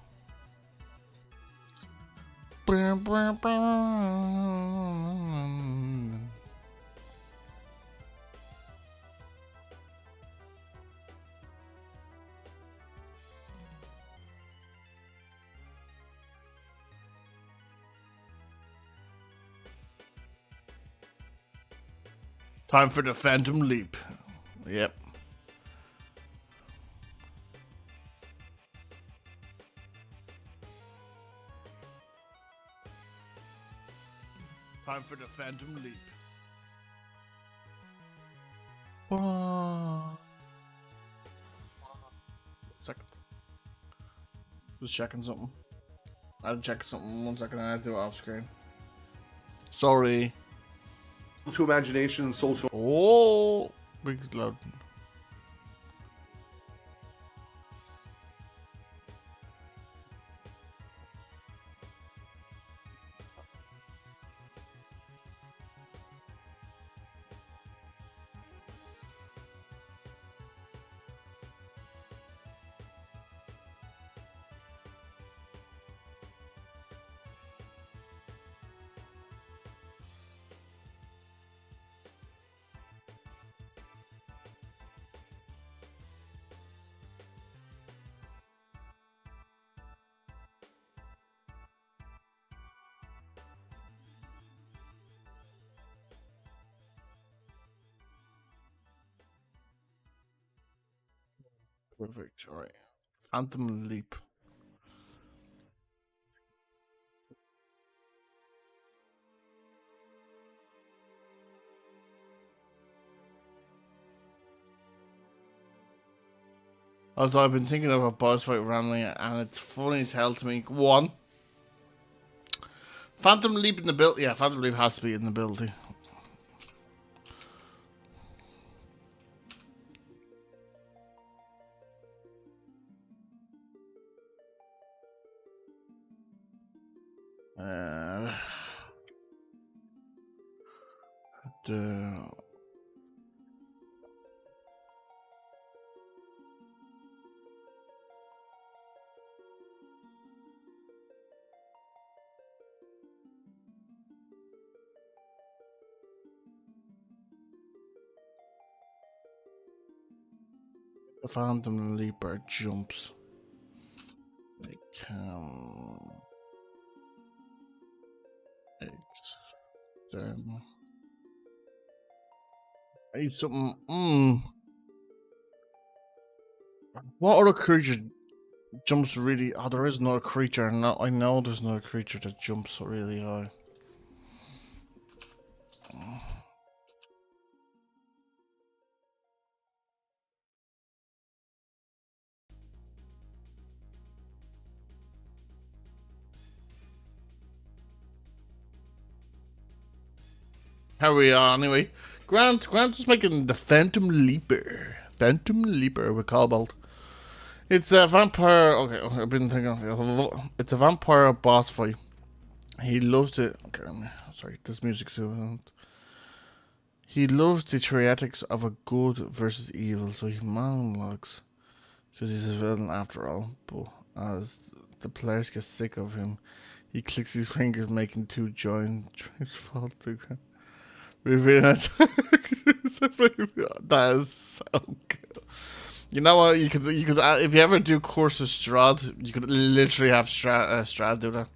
Time for the Phantom Leap. Yep. Time for the Phantom Leap. Second. Just checking something. I'll check something 1 second and I'll do it off screen. Sorry. To imagination and social. Oh, big loud. Perfect. All right. Phantom Leap. Also, I've been thinking of a boss fight randomly, and it's funny as hell to me. One, Phantom Leap in the build. Yeah, Phantom Leap has to be in the ability. Uh, the Phantom Leaper jumps. Like, external. I need something. What other creature jumps really? Oh, there is no creature. No, I know there's no creature that jumps really high. How are we on anyway? Grant is making the Phantom Leaper. Phantom Leaper with Cobalt. It's a vampire. Okay, I've been thinking. It's a vampire boss fight. He loves it. Okay, sorry, this music's too. He loves the theatrics of a good versus evil, so he monologues because he's a villain after all. But as the players get sick of him, he clicks his fingers, making two giant trees fall to the ground. Revealing it. That is so cool. You know what? You could if you ever do Course of Strahd, you could literally have Strahd do that.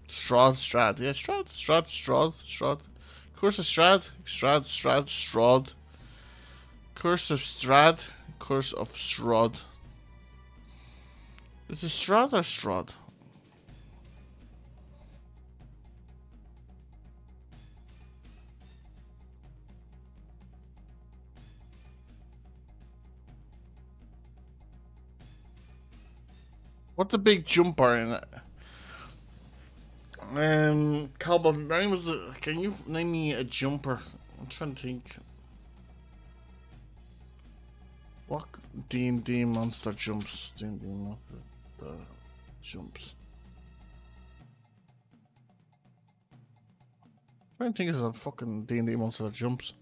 Strahd, yeah, Strahd. Course of Strahd. Curse of Strahd, Curse of Strahd. Is it Strahd or Strahd? What's the big jumper in it? Calvin, can you name me a jumper? I'm trying to think. What D&D monster jumps? D&D monster jumps. I'm trying to think of a fucking D&D monster that jumps.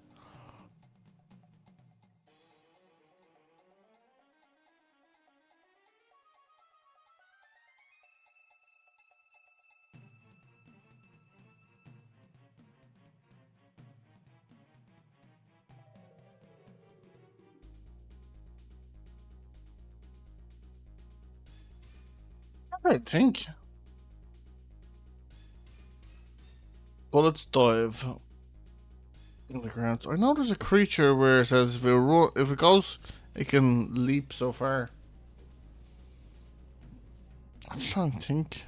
I think. Bullets dive in the ground. I know there's a creature where it says if it goes, it can leap so far. I'm just trying to think.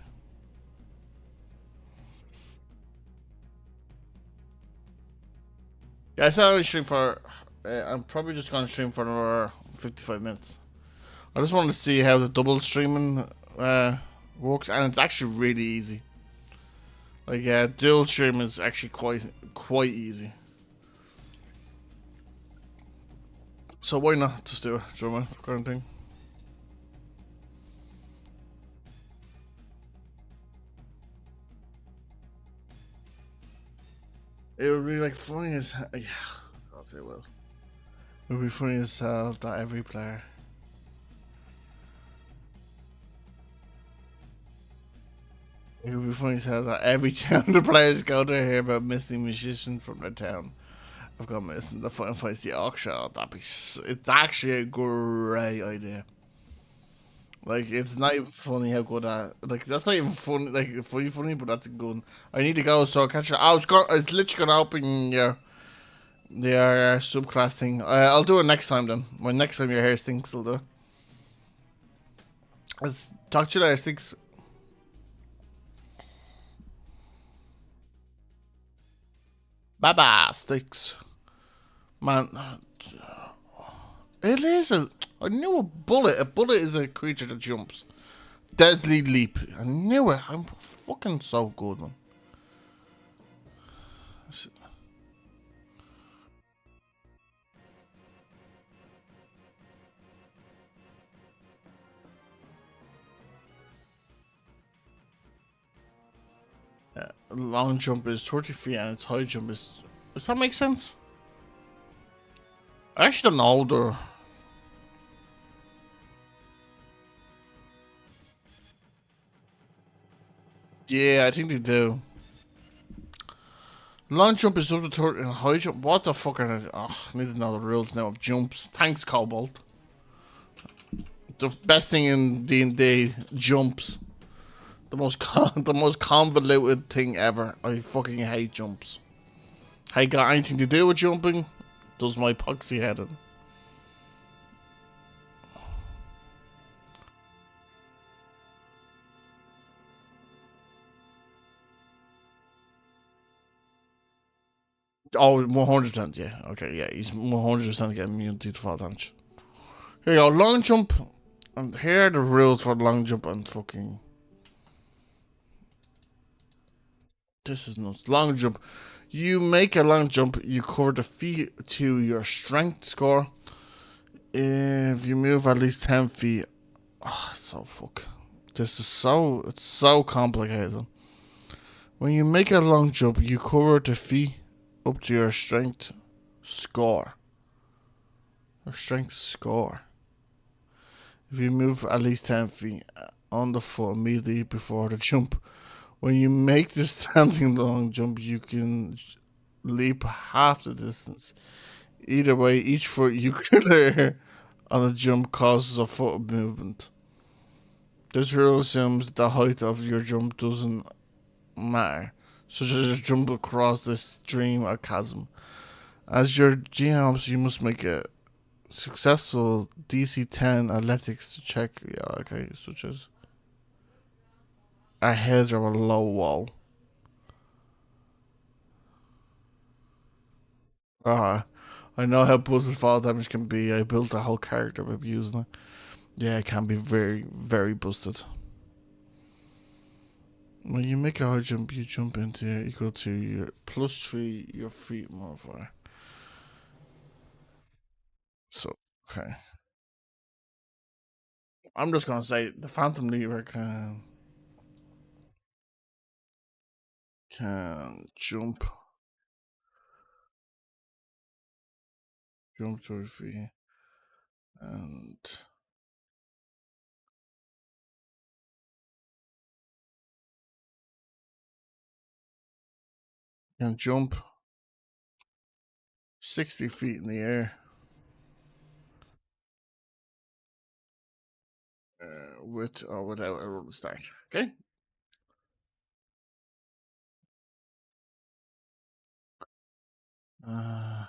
Yeah, I said I would stream for. I'm probably just going to stream for another 55 minutes. I just wanted to see how the double streaming works, and it's actually really easy. Like, dual stream is actually quite easy. So why not just do it? Do you know what kind of thing? It would be like funny as yeah. Okay, well, it would be funny as hell that every player. It would be funny as hell that every time the players go to hear about missing musician from their town. I've got missing the fun fights the auction. It's actually a great idea. Like, it's not even funny how good that. Like, that's not even funny. Like, funny, but that's good. I need to go, so I'll catch you. It's literally gonna open your subclass thing. I'll do it next time then. When next time your hair stinks, I'll do it. Let's talk to you later, stinks. Bye bye, sticks. Man, it is a. I knew a bullet. A bullet is a creature that jumps. Deadly leap. I knew it. I'm fucking so good, man. Long jump is 30 feet and its high jump is. Does that make sense? I actually don't know. Yeah, I think they do. Long jump is up to 30 and high jump. What the fuck are they? Oh, I need to know the rules now of jumps. Thanks, Cobalt. The best thing in D&D, jumps. The most convoluted thing ever. I fucking hate jumps. Hey, got anything to do with jumping? Does my poxy head in? Oh, 100%, yeah. Okay, yeah, he's 100% getting immunity to fall damage. Here you go, long jump. And here are the rules for long jump and fucking. This is nuts. Long jump. You make a long jump, you cover the feet to your strength score. If you move at least 10 feet. Oh, so fuck. This is so. It's so complicated. When you make a long jump, you cover the feet up to your strength score. Or strength score. If you move at least 10 feet on the foot immediately before the jump, when you make the standing long jump, you can leap half the distance. Either way, each foot you clear on a jump causes a foot movement. This rule assumes the height of your jump doesn't matter, such as a jump across the stream or chasm. As your GMs, you must make a successful DC 10 athletics check. Yeah, okay, such as a hedge or a low wall. I know how busted fall damage can be. I built a whole character by using it. Yeah, it can be very, very busted. When you make a high jump, you jump into equal to your +3 your feet modifier. So, okay. I'm just gonna say the Phantom Lever can jump 3 feet, and can jump 60 feet in the air with or without a roll start. Okay. Uh,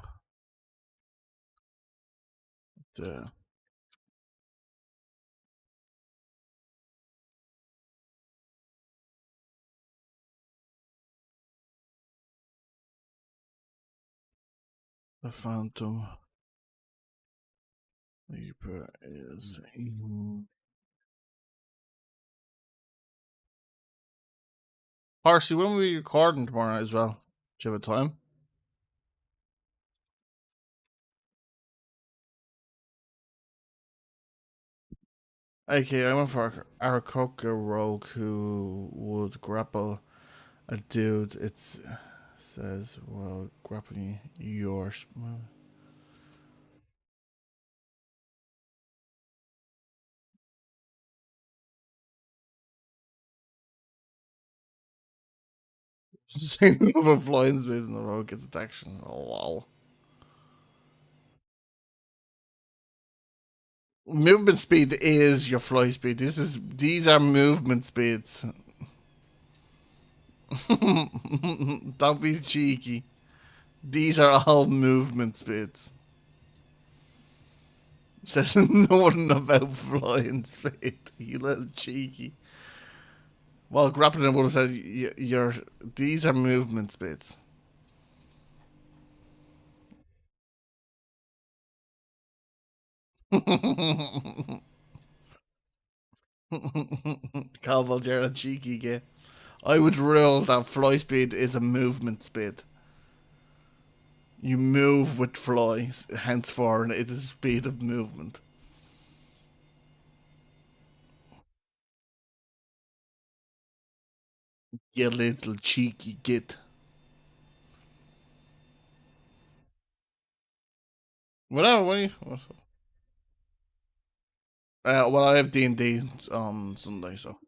the the Phantom Lever is. Parsley, when we recording tomorrow as well? Do you have a time? Okay, I went for Arakoka Rogue who would grapple a dude. It says, well, grappling yours. Same number of flying speed in the rogue gets action. Oh, wow. Movement speed is your fly speed. These are movement speeds. Don't be cheeky. These are all movement speeds. Says nothing about flying speed. You little cheeky. Well, grappling would have said these are movement speeds. Calvo Gerald cheeky again. I would rule that fly speed is a movement speed. You move with flies, henceforth it is speed of movement. You little cheeky git. Whatever. What? Well, I have D&D on Sunday, so.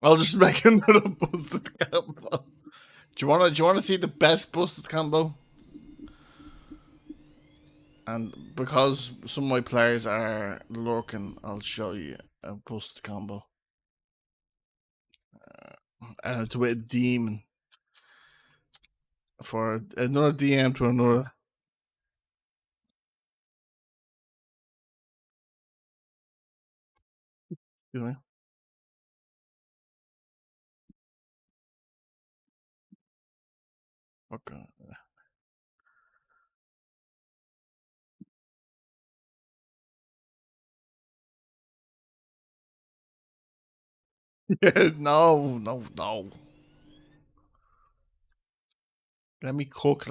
I'll just make another busted combo. Do you wanna see the best busted combo? And because some of my players are lurking, I'll show you a busted combo. And it's with a demon. For another DM to another. Excuse me. Okay. No. Let me cook.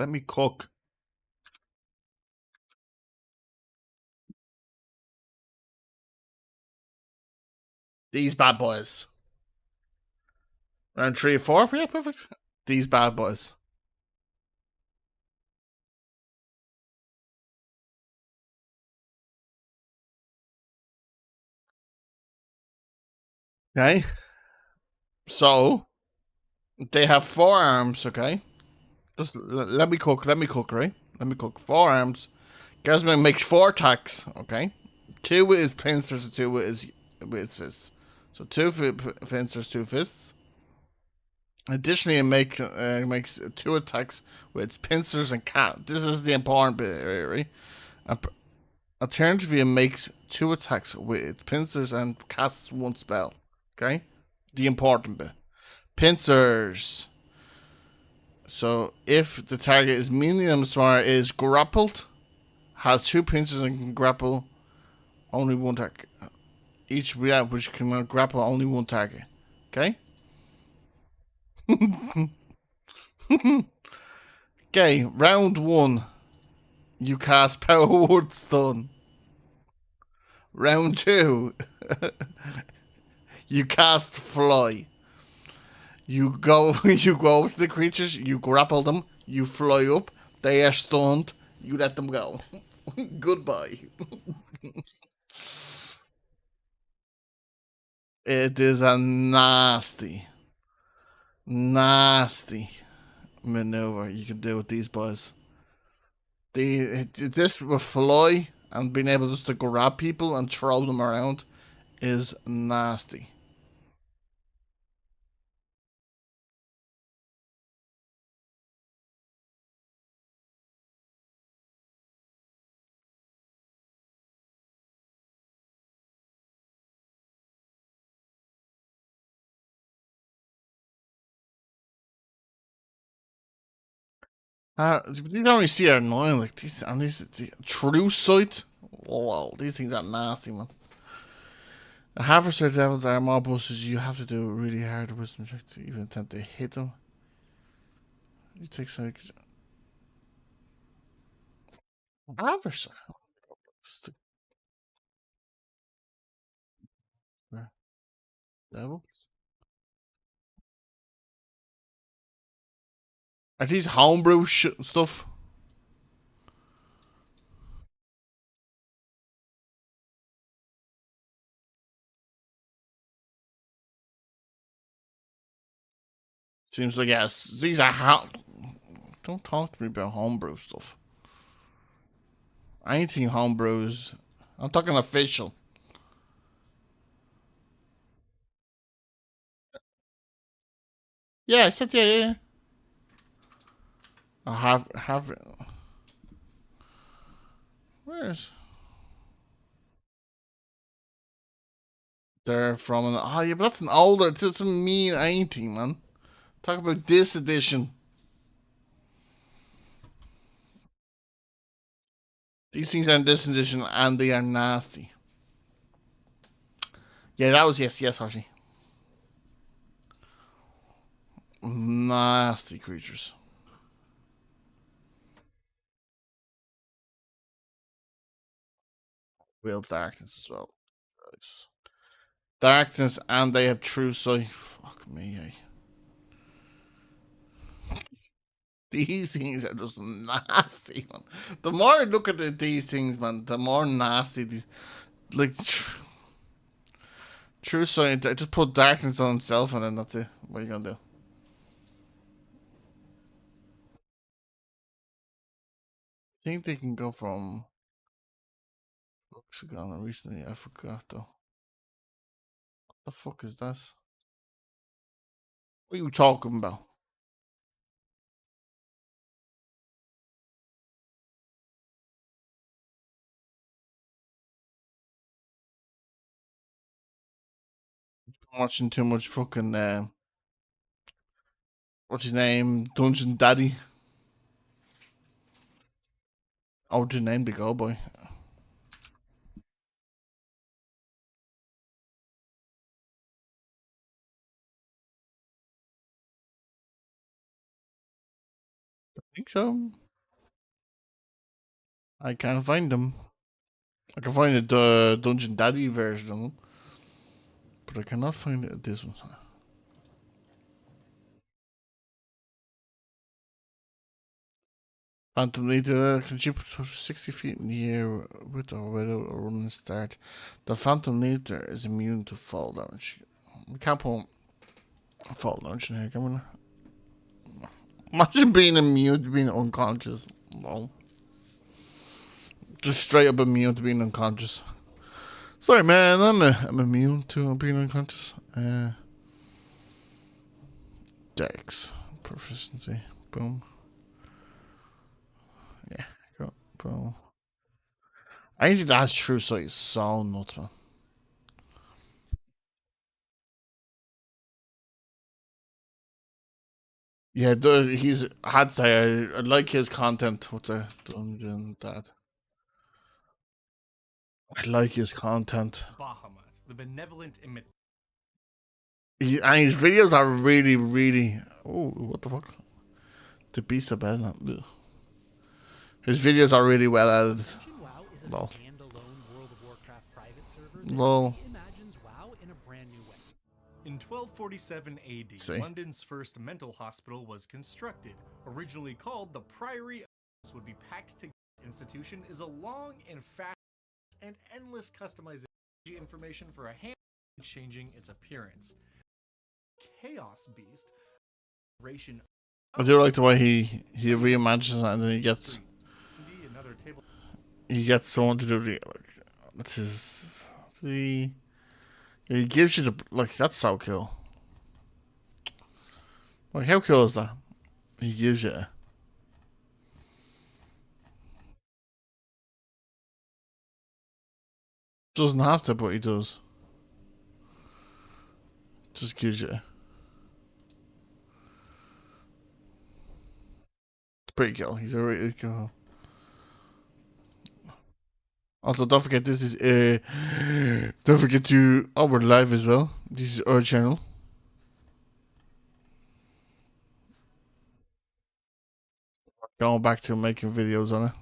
These bad boys. Round 3 or 4? Yeah, perfect. These bad boys. Okay. So, they have 4 arms, okay? Just let me cook, right? Let me cook. 4 arms. Gasman makes 4 attacks, okay? 2 with his pincers and 2 with his fists. So 2 pincers, 2 fists. Additionally, it makes 2 attacks with its pincers and cat. This is the important bit, right? Alternatively, it makes 2 attacks with its pincers and casts 1 spell. Okay? The important bit. Pincers. So, if the target is medium smart, is grappled, has 2 pincers and can grapple only 1 target. Each which can grapple only 1 target. Okay? Okay, round 1. You cast Power Word Stun. Round 2. You cast Fly. You go to the creatures, you grapple them, you fly up, they are stunned, you let them go. Goodbye. It is a nasty maneuver you can do with these boys. This with fly and being able just to grab people and throw them around is nasty. You can only see are annoying like these, and these true sight. Well, these things are nasty, man. The Harvester Devils are mob busters. You have to do a really hard wisdom check to even attempt to hit them. You take some. Harvester. Devils. Are these homebrew stuff? Seems like yes. These are Don't talk to me about homebrew stuff. Anything homebrews. I'm talking official. Yeah, I said yeah. I have. Where's they're from? Oh yeah, but that's an older. It doesn't mean anything, man. Talk about this edition. These things are in this edition, and they are nasty. Yeah, that was yes, Harshy. Nasty creatures. Real darkness as well. Darkness, and they have true sight. Fuck me, eh? These things are just nasty, man. The more I look at these things, man, the more nasty these. Like, true sight. I just put darkness on itself, and then that's it. What are you gonna do? I think they can go from Oxagon recently. I forgot though. What the fuck is this? What are you talking about? I'm watching too much fucking what's his name? Dungeon Daddy. Oh, the name Big Old Boy. I think so. I can't find them. I can find the Dungeon Daddy version of them, but I cannot find this one. Phantom Leader can jump 60 feet in the air with or without a running start. The Phantom Leader is immune to fall damage. We can't put fall damage in here, can we? Imagine being immune to being unconscious. No. Just straight up immune to being unconscious. Sorry, man, I'm immune to being unconscious. Dex. Proficiency. Boom. Yeah, go. Boom. I think that's true, so it's so nuts, man. Yeah, he's. I had to say, I like his content. What's a dungeon dad? I like his content. Bahamut, the benevolent And his videos are really, really. Oh, what the fuck? The beast of bad. His videos are really well edited. WoW is a Lol. standalone World of Warcraft private server Lol. that imagines WoW in a brand new way. In 1247 AD, See. London's first mental hospital was constructed. Originally called the Priory, this would be packed together. Institution is a long and fast and endless customization information for a hand changing its appearance. Chaos Beast, ration. I do like the way he reimagines it and then he gets someone to do the that's his the he gives you the like that's so cool. Like how cool is that? He gives you doesn't have to, but he does. Just gives you. It's pretty cool. He's a really cool. Also, don't forget this is don't forget to we're live as well. This is our channel. Going back to making videos on it.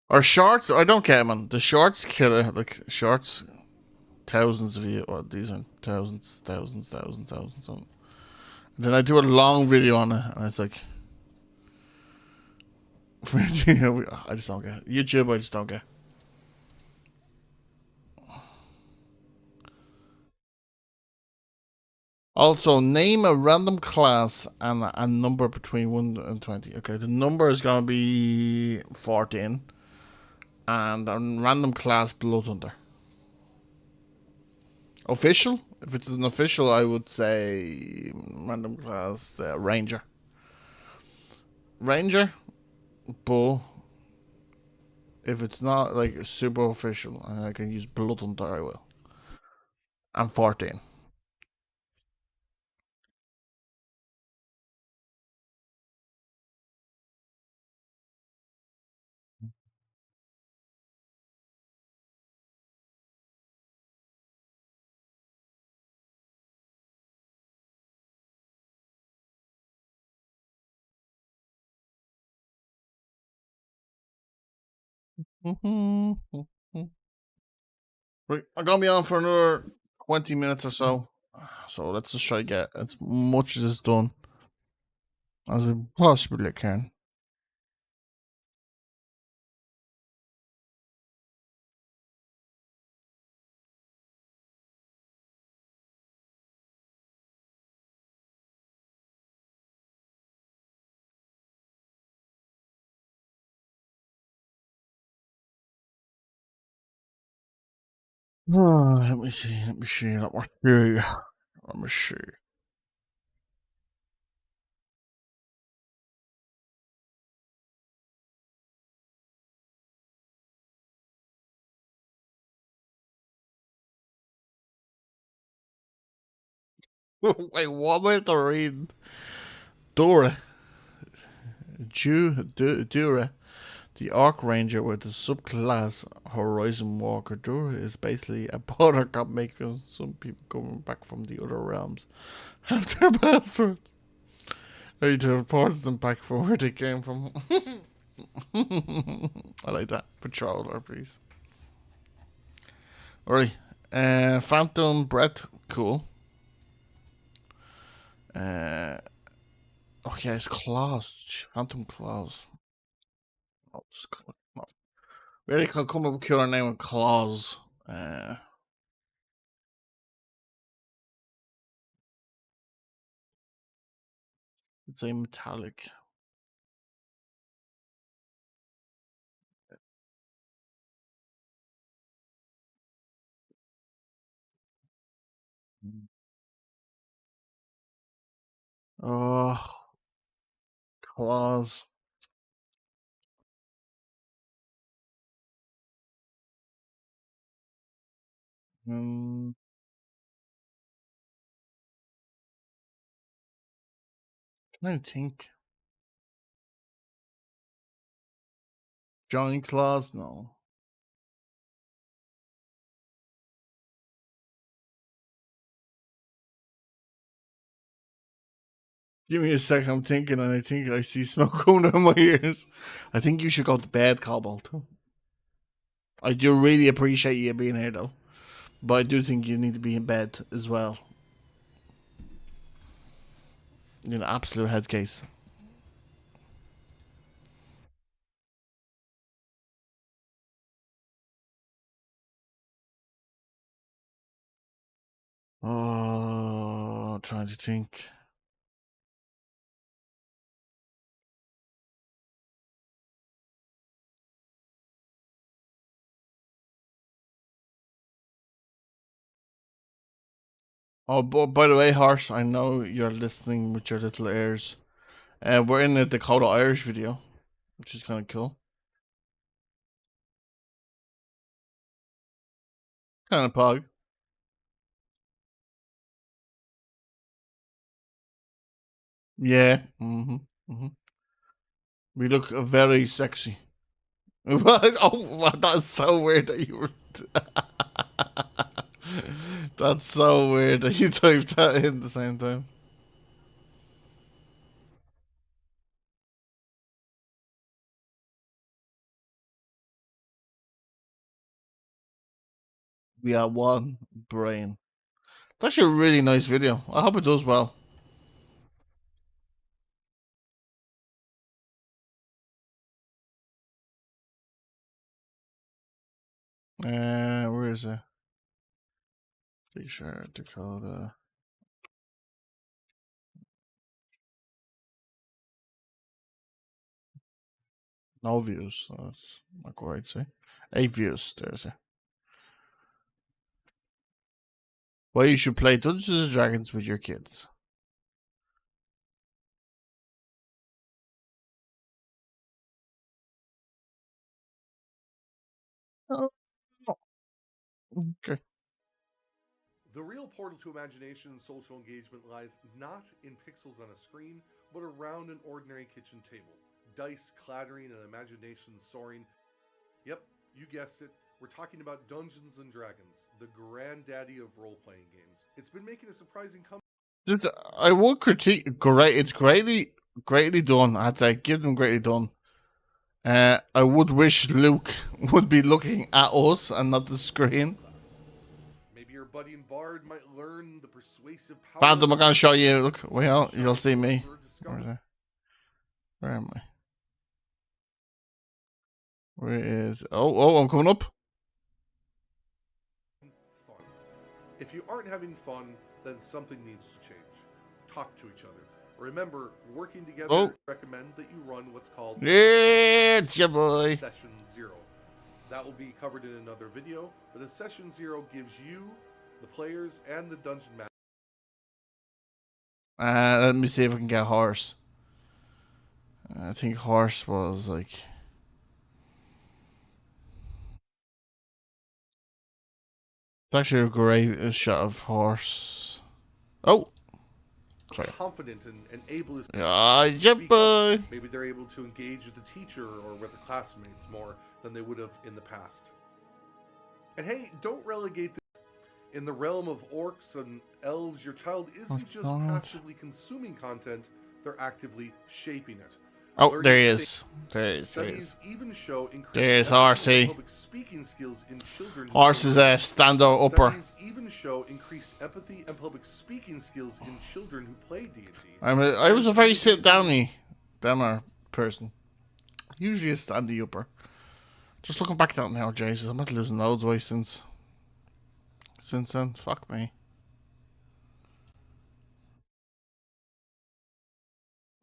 Or shorts, I don't care, man. The shorts kill it. Like shorts, thousands of views. Well, these are thousands. And then I do a long video on it, and it's like, I just don't get YouTube. I just don't get. Also, name a random class and a number between 1 and 20. Okay, the number is going to be 14. And a random class Blood Hunter. Official? If it's an official, I would say random class Ranger. Ranger, Bull. If it's not like super official and I can use Blood Hunter, I will. I'm 14. Right, I'm gonna be on for another 20 minutes or so. So let's just try to get as much of this done as we possibly can. Let me see. Let me see. Let me see. Wait, what am I to read? Dora. Dura. The Arc Ranger with the subclass Horizon Walker. Dura is basically a buttercup maker. Some people coming back from the other realms have their password. Ready to report them back from where they came from. I like that. Patroller, please. Alright. Phantom Breath. Cool. Oh yeah, it's claws. Phantom claws. Oh, really can come up with a killer name with claws. It's a metallic. Oh, claws. Hmm. Can I think? Johnny Claws? No. Give me a sec. I'm thinking, and I think I see smoke coming out of my ears. I think you should go to bed, Cobalt. I do really appreciate you being here, though. But I do think you need to be in bed as well. You're an absolute head case. Oh, trying to think. Oh, by the way, Horse, I know you're listening with your little ears. We're in the Dakota Irish video, which is kind of cool. Kind of pog. Yeah. We look very sexy. What? Oh, that's so weird that you were. That's so weird that you typed that in the same time. We have one brain. It's actually a really nice video. I hope it does well. Where is it? Pretty sure Dakota. No views. So that's not quite say. 8 views. There's it. Well, you should play Dungeons and Dragons with your kids. Oh. Okay. The real portal to imagination and social engagement lies not in pixels on a screen, but around an ordinary kitchen table. Dice clattering and imagination soaring. Yep, you guessed it. We're talking about Dungeons and Dragons, the granddaddy of role-playing games. It's been making a surprising comeback. Just, I would critique. Great, it's greatly done. I'd say give them greatly done. I would wish Luke would be looking at us and not the screen. Maybe your buddy and bard might learn the persuasive power. Phantom, I'm gonna show you. Look, well, you'll see me. Where is Where am I? Where is? Oh, I'm coming up. fun. If you aren't having fun, then something needs to change. Talk to each other. Remember, working together, recommend that you run what's called Yeah, your boy. Session 0. That will be covered in another video, but a Session 0 gives you, the players, and the dungeon master. Let me see if I can get horse. I think horse was like. It's actually a great shot of horse. Oh! Sorry. Confident and able to Yeah, boy. Maybe they're able to engage with the teacher or with their classmates more than they would have in the past. And hey, don't relegate this. In the realm of orcs and elves, your child isn't just passively consuming content, they're actively shaping it. Oh, there he is. There he is. Studies even show There's RC. public speaking skills in children. Horse is a stand-up upper. Studies even show increased empathy and public speaking skills in children who play D&D. I was a very sit-downy person. Usually a standy upper. Just looking back at that now, Jesus, I'm not losing loads of weight since then. Fuck me.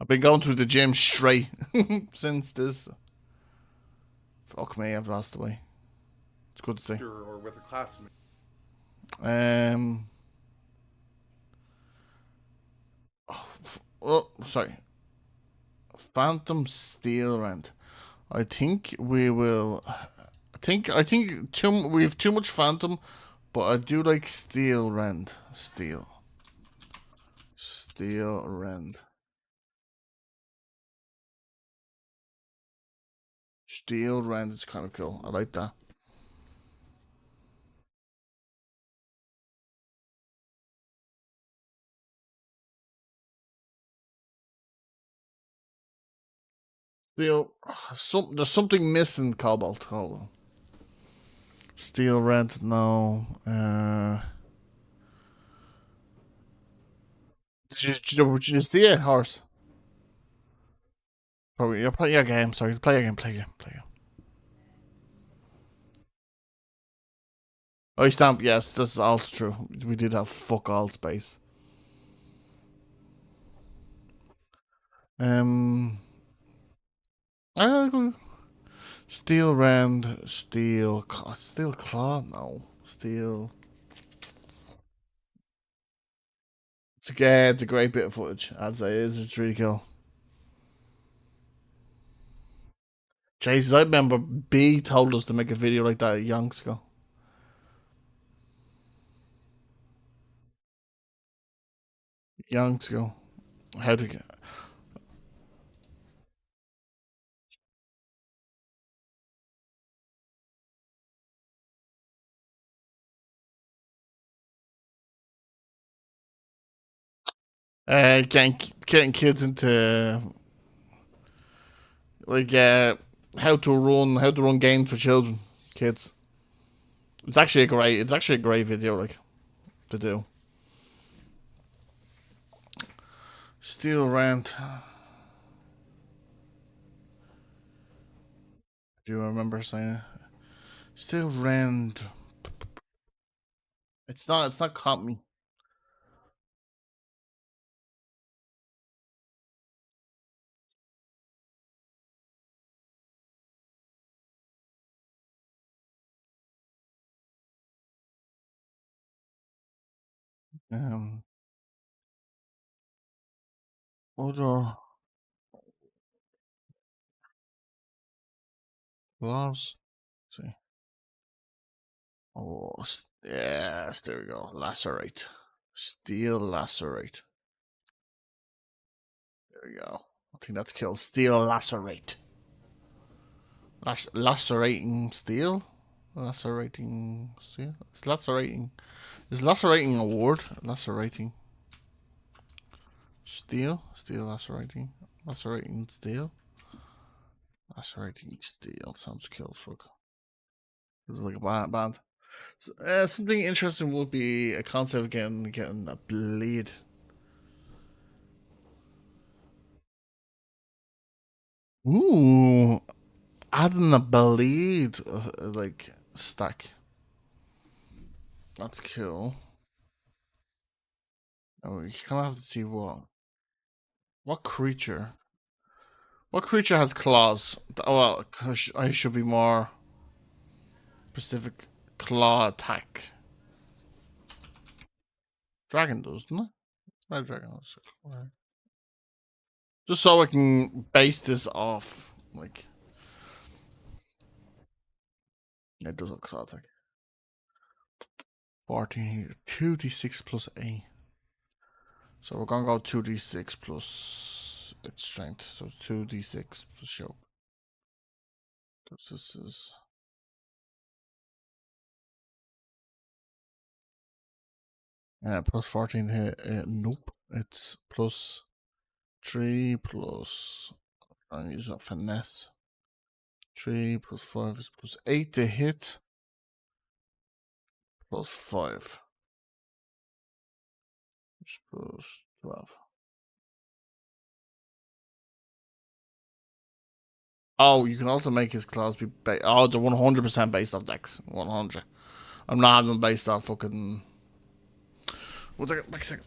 I've been going to the gym straight since this. Fuck me, I've lost the weight. It's good to see. Or with a classmate. Oh, sorry. Phantom Steel Rend. I think we will. I think we have too much Phantom, but I do like Steel Rend. Steel Rend. Steel Rend is kind of cool. I like that. Steel. There's something missing. Cobalt. Hold on. Steel Rend. No. Did you see it, horse? Probably. You're playing a game. Sorry. Play a game. Oh, stamp. Yes, that's also true. We did have fuck all space. Steel Rend, Steel Claw. No, Steel. It's a great bit of footage. I'd say it's really cool. Jesus, I remember B told us to make a video like that yonks ago. Yonks ago. How to get. Getting kids into like how to run games for children, kids. It's actually a great video like to do. Steel Rent. Do you remember saying it? Steel Rend. It's not caught me. Um, other gloves. Let's see. Oh, yes, there we go. Lacerate. Steel Lacerate. There we go. I think that's killed. Steel Lacerate. Lacerating steel? Lacerating steel? Is lacerating. Is lacerating a word? Lacerating. Steel? Steel lacerating. Lacerating steel? That's right. Steel sounds cool. Fuck. It's like a band. So, something interesting would be a concept of getting a blade. Ooh, adding a blade like stack. That's cool. Oh, you kind of have to see what creature. What creature has claws? Oh, well, I should be more specific. Claw attack. Dragon does, doesn't it? My dragon does. Just so I can base this off, like it does a claw attack. 14 here, 2d6 plus A. So we're gonna go 2d6 plus its strength. So 2d6 plus show. Because this is plus 14 here. Nope. It's plus 3 plus. I'm using a finesse. 3 plus 5 is plus 8 to hit. Plus 5. Which plus 12. Oh, you can also make his claws be they're 100% based off Dex. 100. I'm not having them based off fucking. One second, wait a second.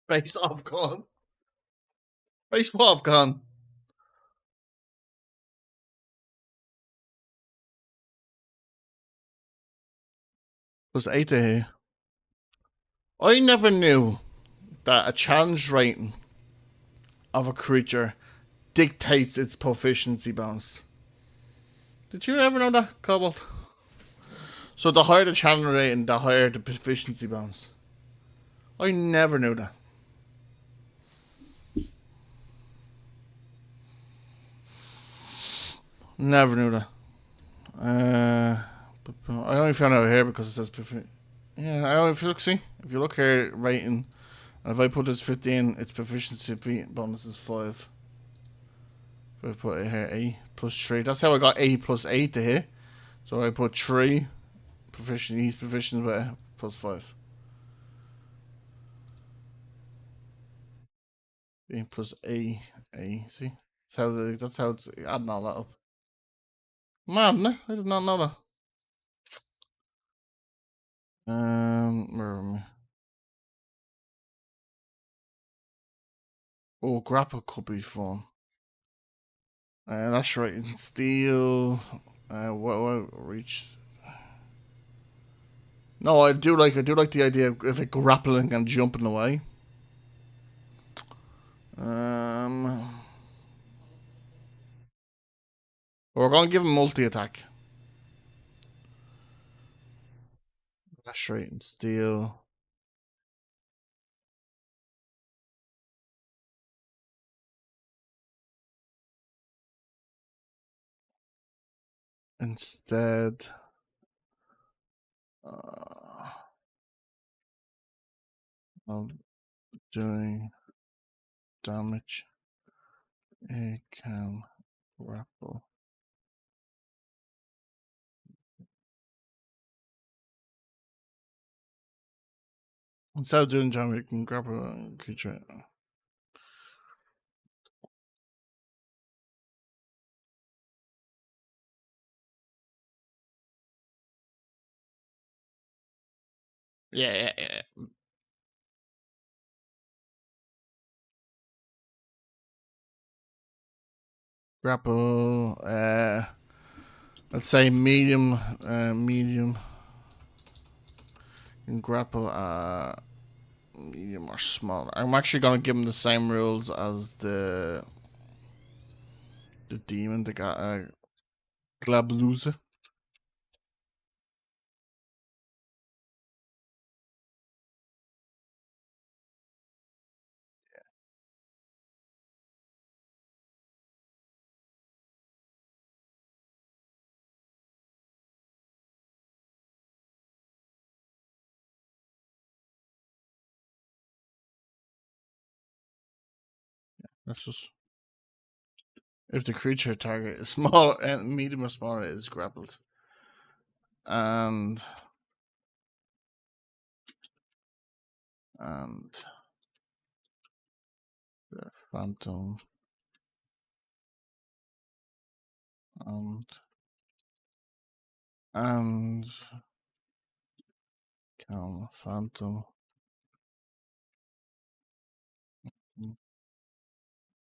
Based off con. Based off con. Plus 8 to here. I never knew that a challenge rating of a creature dictates its proficiency bonus. Did you ever know that, Cobalt? So the higher the challenge rating, the higher the proficiency bonus. I never knew that. Never knew that. But I only found out here because it says yeah. I only if you look here rating, and if I put this 15, its proficiency bonus is 5. If I put it here A plus 3, that's how I got A plus 8 to hit. So I put 3 proficient. He's proficient with plus 5. B plus A. See, that's how it's adding all that up. Mad, isn't it? I did not know that. Where am I? Oh, grapple could be fun. That's right. Steel. What reach? No, I do like the idea of it grappling and jumping away. We're gonna give him multi attack. That's right. And steel. Instead, of doing damage, it can grapple. Instead of doing damage, it can grapple a creature. Yeah. Grapple. Let's say medium. Medium. You can grapple. Medium or small. I'm actually gonna give him the same rules as the demon. They got Glabluza. That's just if the creature target is small and medium or smaller, it is grappled. And the phantom and can phantom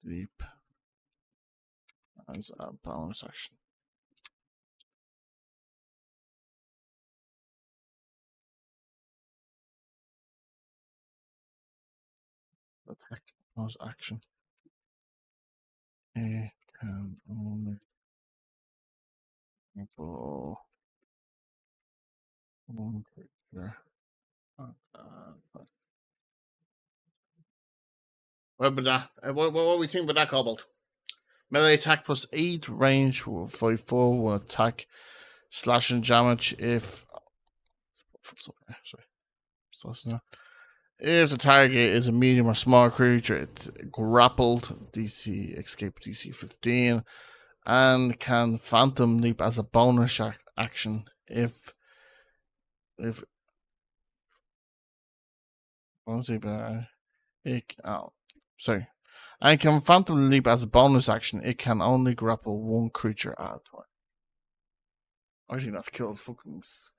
leap as a bonus action. Attack bonus action. It can only grapple one creature. What about that? What we think about that, Cobalt? Melee attack plus 8, range 5-4, will attack, slashing damage if. Sorry. If the target is a medium or small creature, it's grappled, DC escape DC 15, and can phantom leap as a bonus action if sorry. And can phantom leap as a bonus action. It can only grapple one creature at a time. I think that's killed. Let's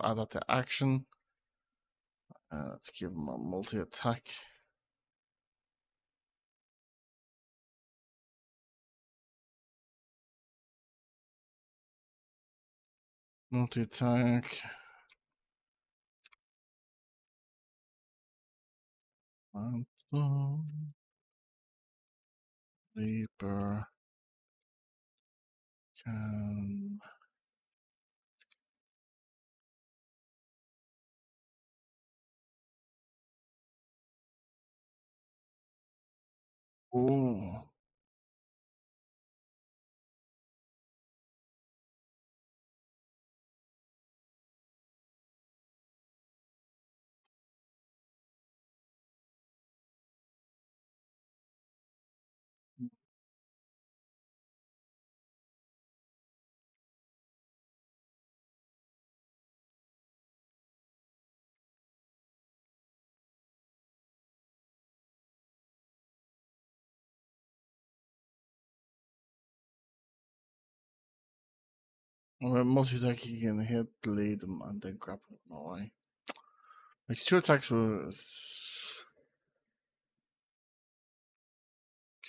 add that to action. Let's give him a multi attack. Multi attack. Phantom Leaper can. Ooh. With multi attack, you can hit, bleed them, and then grapple them away. Like 2 attacks was.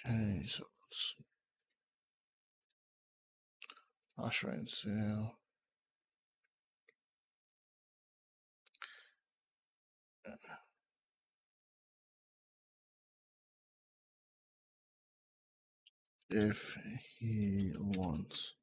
Okay, so it's Ash Rain Sail. If he wants.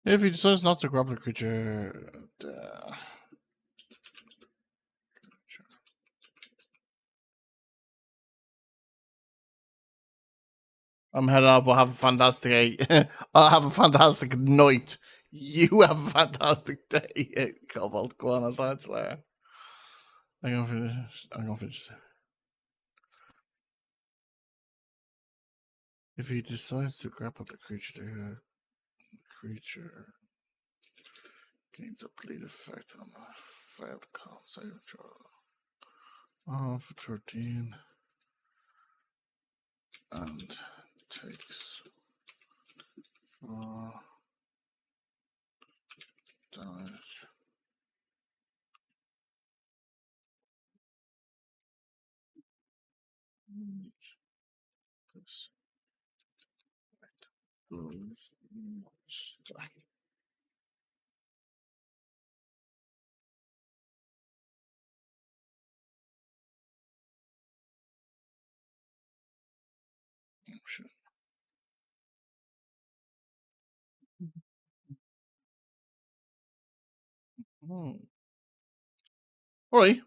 If he decides not to grab the creature, I'm heading up. I'll have a fantastic I'll have a fantastic night. You have a fantastic day, Cobalt. Go on, I'll touch later. I'm gonna finish. If he decides to grapple the creature, the creature gains a bleed effect on a failed con save throw for 13 and takes 4 damage. This monster. Oh, shit. Hmm. All right.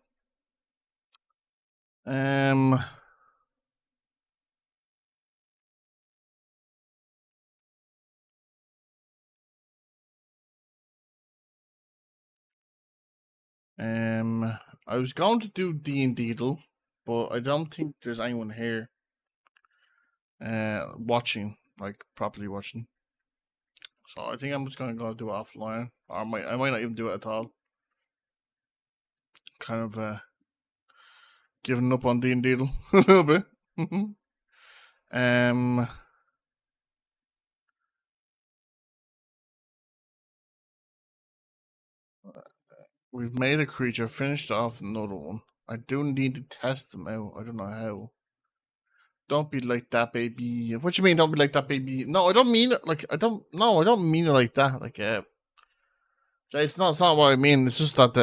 I was going to do D&D, but I don't think there's anyone here watching, like properly watching. So I think I'm just gonna go do it offline, or I might not even do it at all. Kind of giving up on D&D a little bit. We've made a creature, finished off another one. I do need to test them out. I don't know how. Don't be like that, baby. What you mean? Don't be like that, baby? No, I don't mean it. Like I don't. No, I don't mean it like that. Like it's not. It's not what I mean. It's just that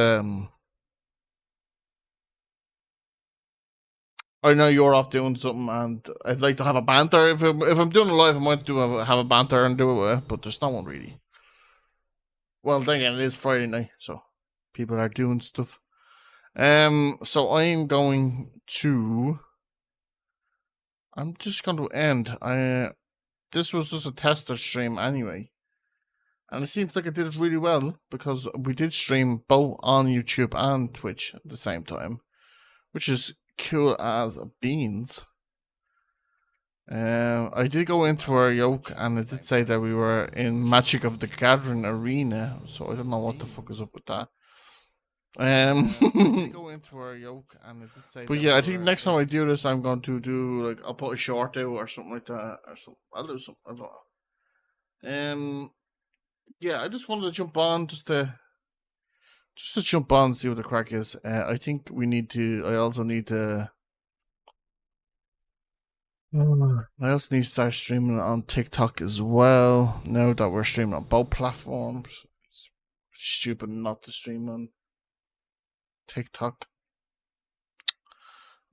I know you're off doing something, and I'd like to have a banter. If I'm doing it live, I might have a banter and do it. But there's no one really. Well, then again, it is Friday night, so people are doing stuff. So I'm going to. I'm just going to end. This was just a tester stream anyway, and it seems like I did really well because we did stream both on YouTube and Twitch at the same time, which is cool as beans. I did go into our yoke, and it did say that we were in Magic of the Gathering arena, so I don't know what the fuck is up with that. Go into our yoke, and it did say. But yeah, I think next time I do this, I'm going to do like I'll put a short out or something like that, or something. I'll do something. I don't know. Yeah, I just wanted to jump on just to jump on and see what the crack is. I think we need to. I also need to. I also need to start streaming on TikTok as well. Now that we're streaming on both platforms, it's stupid not to stream on TikTok.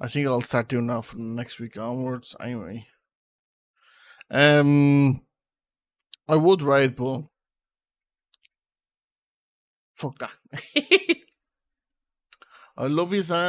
I think I'll start doing that from next week onwards. Anyway, I would ride, but fuck that. I love you, Sam.